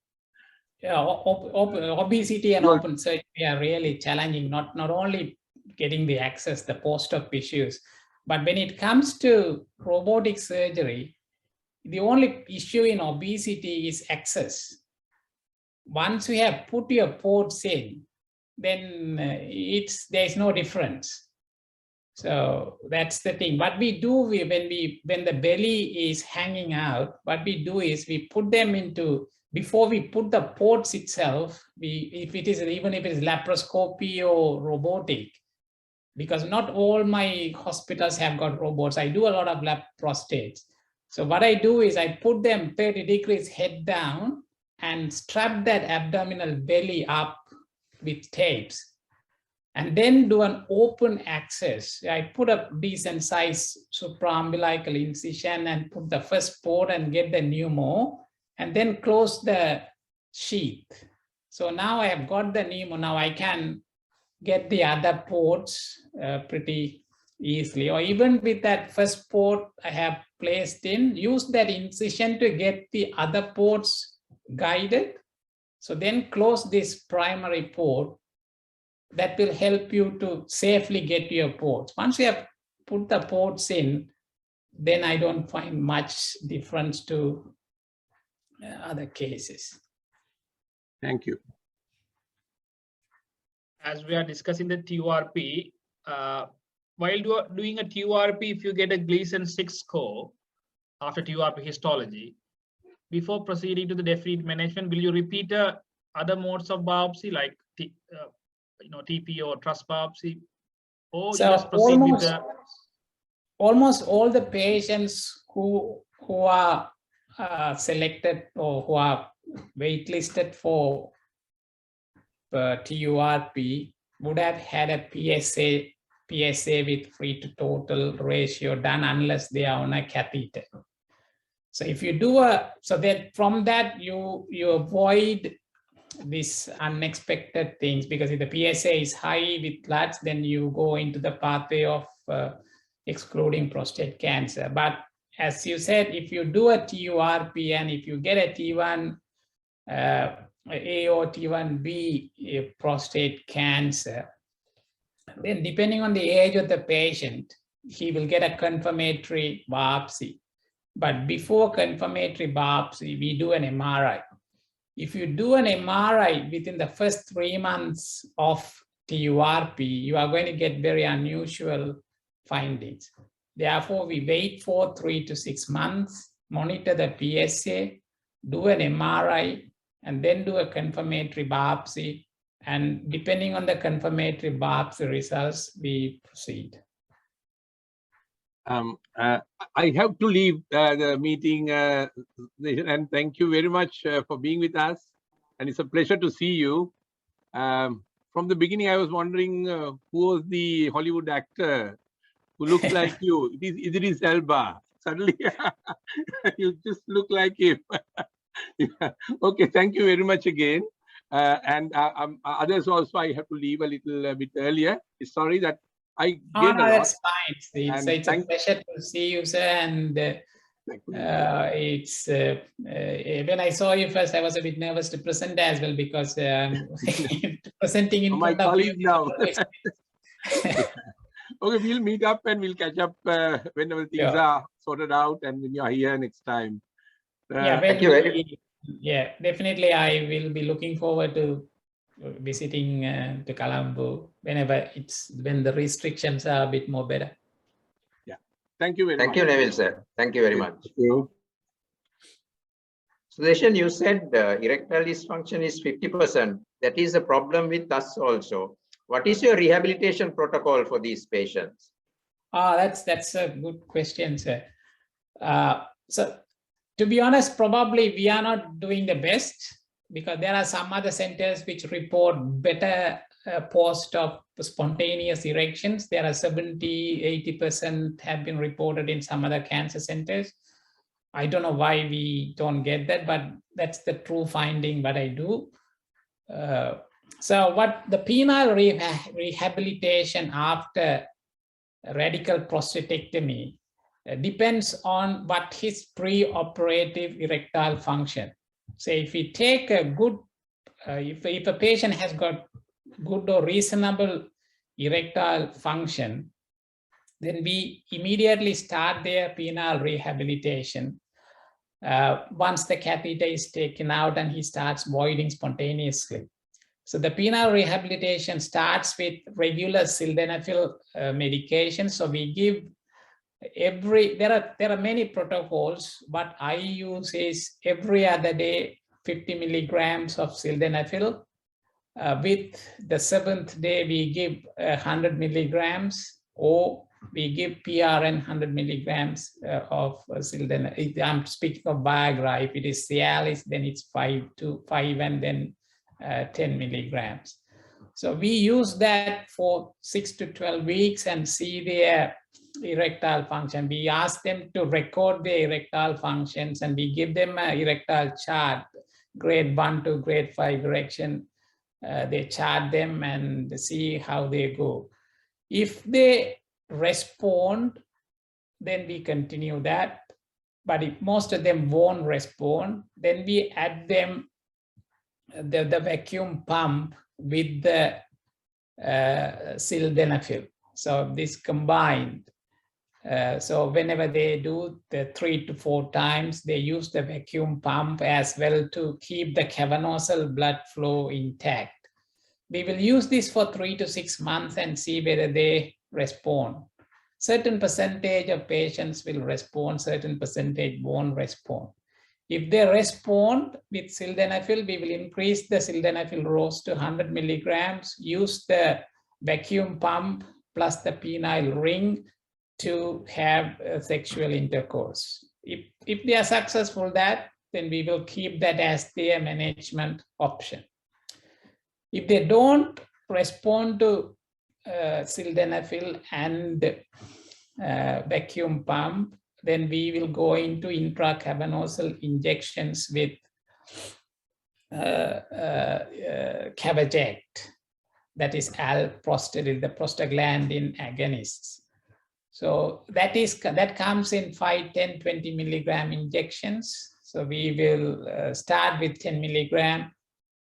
Yeah, obesity and open surgery are really challenging. Not only getting the access, the post-op issues, but when it comes to robotic surgery, the only issue in obesity is access. Once you have put your ports in, then there's no difference. So that's the thing. What we do when the belly is hanging out, what we do is we put them into before we put the ports itself, if it is even if it is laparoscopy or robotic, because not all my hospitals have got robots. I do a lot of lap prostates. So what I do is I put them 30 degrees head down and strap that abdominal belly up with tapes, and then do an open access. I put a decent size supraumbilical incision and put the first port and get the pneumo, and then close the sheath. So now I have got the pneumo. Now I can get the other ports pretty easily, or even with that first port I have placed in, use that incision to get the other ports guided. So then close this primary port. That will help you to safely get your ports. Once you have put the ports in, then I don't find much difference to other cases. Thank you. As we are discussing the TURP, while doing a TURP, if you get a Gleason 6 score after TURP histology, before proceeding to the definite management, will you repeat other modes of biopsy like TP or truss biopsy, or So you just proceed with the... Almost all the patients who are selected or who are waitlisted for TURP would have had a PSA with free to total ratio done unless they are on a catheter. So if you do so that from that you avoid these unexpected things, because if the PSA is high with LUTs, then you go into the pathway of excluding prostate cancer. But as you said, if you do a TURP and if you get a T1 A or T1B prostate cancer, then depending on the age of the patient, he will get a confirmatory biopsy. But before confirmatory biopsy, we do an MRI. If you do an MRI within the first 3 months of TURP, you are going to get very unusual findings. Therefore, we wait for 3 to 6 months, monitor the PSA, do an MRI, and then do a confirmatory biopsy. And depending on the confirmatory biopsy results, we proceed. I have to leave the meeting, and thank you very much for being with us. And it's a pleasure to see you. From the beginning, I was wondering who was the Hollywood actor who looks like you. It is Idris Elba. Suddenly, you just look like him. Yeah. Okay, thank you very much again. And others also, I have to leave a little bit earlier. Sorry that I gained a lot. That's fine. It's a pleasure to see you, sir. And it's when I saw you first, I was a bit nervous to present as well, because presenting in my front of colleague you. now. Okay, we'll meet up and we'll catch up whenever things are sorted out and when you are here next time. Thank you very much. Yeah, definitely. I will be looking forward to visiting to Colombo whenever when the restrictions are a bit more better. Yeah, thank you very much. Thank you, Neville, sir. Thank you very much. Thank you. Sudeshan, you said erectile dysfunction is 50%. That is a problem with us also. What is your rehabilitation protocol for these patients? That's a good question, sir. So to be honest, probably we are not doing the best, because there are some other centers which report better post of spontaneous erections. There are 70–80% have been reported in some other cancer centers. I don't know why we don't get that, but that's the true finding what I do. So what the penile rehabilitation after radical prostatectomy depends on what his pre-operative erectile function. So if we take a good, if a patient has got good or reasonable erectile function, then we immediately start their penile rehabilitation. Once the catheter is taken out and he starts voiding spontaneously. So the penile rehabilitation starts with regular sildenafil medication. So we give there are many protocols. What I use is every other day 50 milligrams of sildenafil. With the 7th day, we give 100 milligrams, or we give PRN 100 milligrams of sildenafil. I'm speaking of Viagra. If it is Cialis, then it's 5 and then 10 milligrams. So we use that for 6 to 12 weeks and see their erectile function. We ask them to record their erectile functions, and we give them an erectile chart, grade 1 to grade 5 erection. They chart them and see how they go. If they respond, then we continue that. But if most of them won't respond, then we add them the vacuum pump with the sildenafil. So this combined. So whenever they do the 3 to 4 times, they use the vacuum pump as well to keep the cavernosal blood flow intact. We will use this for 3 to 6 months and see whether they respond. Certain percentage of patients will respond, certain percentage won't respond. If they respond with sildenafil, we will increase the sildenafil dose to 100 milligrams, use the vacuum pump plus the penile ring to have sexual intercourse. If they are successful that, then we will keep that as their management option. If they don't respond to sildenafil and vacuum pump, then we will go into intracavernosal injections with Cavaject, that is alprostadil, the prostaglandin agonists. So that comes in 5, 10, 20 milligram injections. So we will start with 10 milligram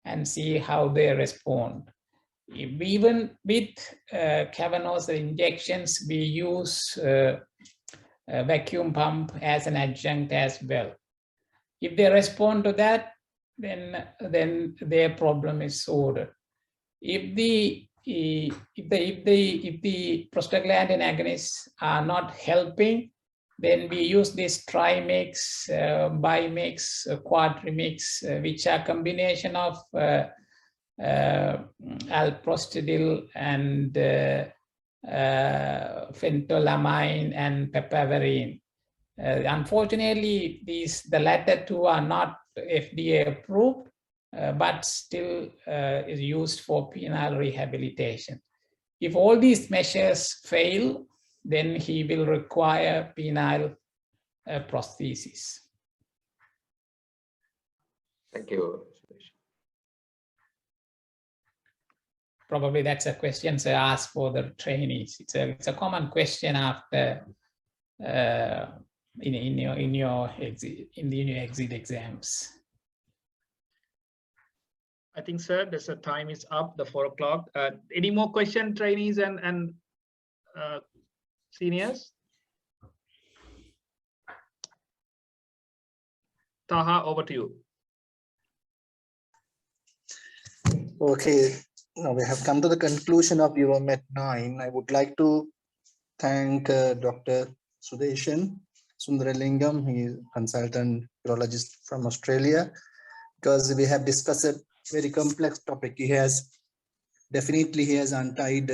and see how they respond. Even with cavernosal injections, we use a vacuum pump as an adjunct as well. If they respond to that, then their problem is sorted. If the prostaglandin agonists are not helping, then we use this trimix, bimix, quadrimix, which are combination of alprostadil and phentolamine and papaverine. Unfortunately, the latter two are not FDA approved, but still is used for penile rehabilitation. If all these measures fail, then he will require penile prosthesis. Thank you. Probably that's a question I asked for the trainees. It's a common question after in your exit exams. I think, sir, the time is up. The 4 o'clock. Any more question, trainees and seniors? Taha, over to you. Okay. Now we have come to the conclusion of Uromet 9. I would like to thank Dr. Sudeshan Sundaralingam. He is a consultant urologist from Australia, because we have discussed a very complex topic. He has untied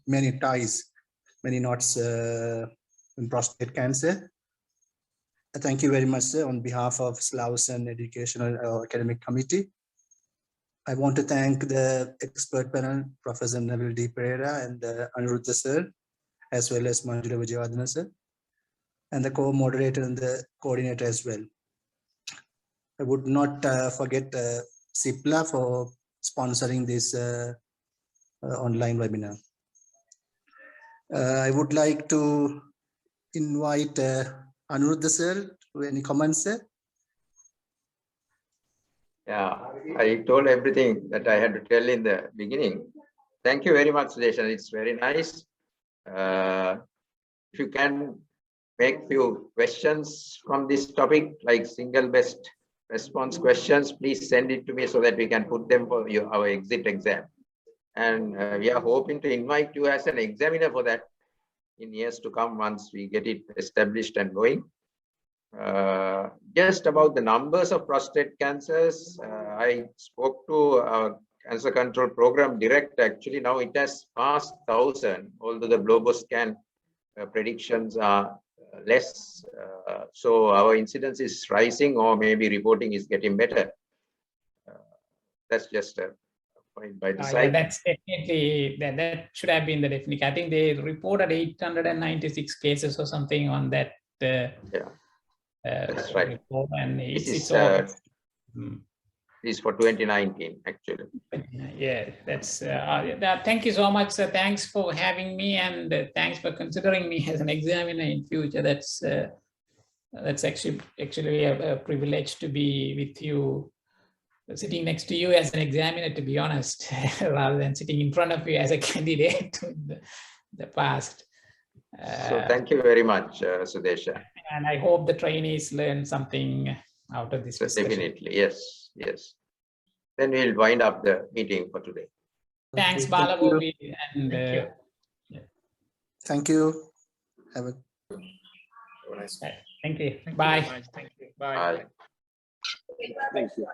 many ties, many knots in prostate cancer. Thank you very much, sir, on behalf of Slauson Educational Academic Committee. I want to thank the expert panel, Professor Nabil D. Pereira and Aniruddha sir, as well as Manjula Vijayawardena sir, and the co-moderator and the coordinator as well. I would not forget CIPLA for sponsoring this online webinar. I would like to invite Aniruddha sir to any comments, sir. Yeah, I told everything that I had to tell in the beginning. Thank you very much, Sudeshan. It's very nice. If you can make few questions from this topic, like single best response questions, please send it to me so that we can put them for our exit exam. And we are hoping to invite you as an examiner for that in years to come once we get it established and going. just about the numbers of prostate cancers, I spoke to our cancer control program director. Actually, now it has passed 1,000, although the Globoscan predictions are less. So our incidence is rising, or maybe reporting is getting better. That's just a point by the side. Yeah, that's definitely, that should have been the definition. I think they reported 896 cases or something on that. That's right. Report, and This is for 2019, actually. Yeah, that's thank you so much. Thanks for having me, and thanks for considering me as an examiner in future. That's actually a privilege to be with you, sitting next to you as an examiner, to be honest, rather than sitting in front of you as a candidate in the past. So thank you very much, Sudesha. And I hope the trainees learn something out of this discussion. Definitely, yes, yes. Then we'll wind up the meeting for today. Thanks, Okay, Balabu. And thank you. Have a Nice. thank you. Thank Bye. you very much. Thank you. Bye. Bye. Thank you.